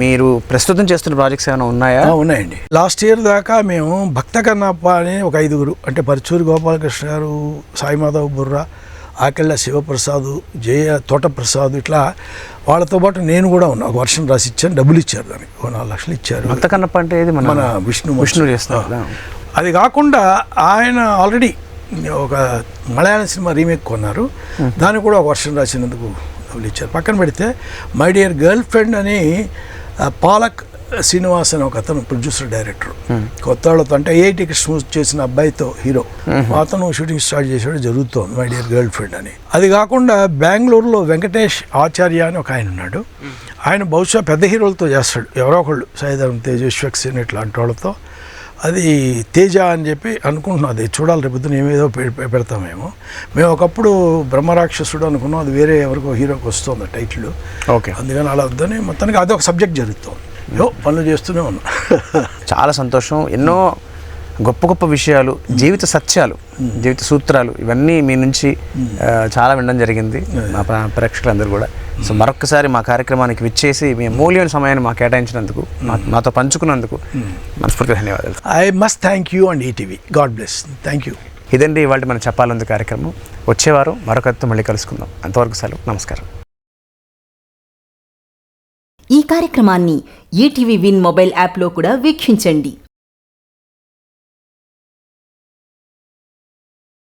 మీరు ప్రస్తుతం చేస్తున్న ప్రాజెక్ట్స్ ఏమైనా ఉన్నాయా? ఉన్నాయండి. లాస్ట్ ఇయర్ దాకా మేము భక్త కన్నప్ప అని ఒక 5గురు, అంటే పరుచూరి గోపాలకృష్ణ గారు, సాయిమాధవ్ బుర్రా, ఆకెళ్ళ శివప్రసాద్, తోటప్రసాద్, ఇట్లా వాళ్ళతో పాటు నేను కూడా ఉన్నా. ఒక వర్షం రాసి ఇచ్చాను, డబ్బులు ఇచ్చారు, దానికి 4 లక్షలు ఇచ్చారు. భక్త కన్నప్ప అంటే ఇది మన విష్ణు చేస్తారు. అది కాకుండా ఆయన ఆల్రెడీ ఒక మలయాళం సినిమా రీమేక్ కొన్నారు, దానికి కూడా ఒక వర్షం రాసినందుకు డబ్బులు ఇచ్చారు. పక్కన పెడితే మై డియర్ గర్ల్ ఫ్రెండ్ అని పాలక్ శ్రీనివాస్ అని ఒక అతను ప్రొడ్యూసర్ డైరెక్టర్, కొత్త వాళ్ళతో, అంటే ఐఐటికి స్మూత్ చేసిన అబ్బాయితో హీరో, అతను షూటింగ్ స్టార్ట్ చేసాడు, జరుగుతోంది మై డియర్ గర్ల్ ఫ్రెండ్ అని. అది కాకుండా బెంగళూరులో వెంకటేష్ ఆచార్య అని ఒక ఆయన ఉన్నాడు. ఆయన బహుశా పెద్ద హీరోలతో చేస్తాడు, ఎవరో ఒకళ్ళు, సాయిధరం తేజ్, విశ్వక్సేన్ ఇట్లాంటి వాళ్ళతో. అది తేజ అని చెప్పి అనుకుంటున్నాం, అది చూడాలి, రేపు ఏమేదో పెడతామేమో. మేము ఒకప్పుడు బ్రహ్మరాక్షసుడు అనుకున్నాం, అది వేరే ఎవరికో హీరోకి వస్తుంది టైటిల్. ఓకే, అందుకని అలా వద్దని మొత్తానికి అదొక సబ్జెక్ట్ జరుగుతుంది. పనులు చేస్తూనే ఉన్నా. చాలా సంతోషం. ఎన్నో గొప్ప గొప్ప విషయాలు, జీవిత సత్యాలు, జీవిత సూత్రాలు, ఇవన్నీ మీ నుంచి చాలా వినడం జరిగింది మా ప్రేక్షకులందరూ కూడా. సో మరొక్కసారి మా కార్యక్రమానికి విచ్చేసి మీ మూల్యమైన సమయాన్ని మాకు కేటాయించినందుకు, మాతో పంచుకున్నందుకు మనస్ఫూర్తిగా ధన్యవాదాలు. I must thank you and ETV. God bless. Thank you. ఇదండి ఇవాళ మనం చెప్పాలంది కార్యక్రమం. వచ్చేవారు మరొకరితో మళ్ళీ కలుసుకుందాం. అంతవరకు సెలవు. నమస్కారం. ఈ కార్యక్రమాన్ని ఈటీవీ విన్ మొబైల్ యాప్లో కూడా వీక్షించండి.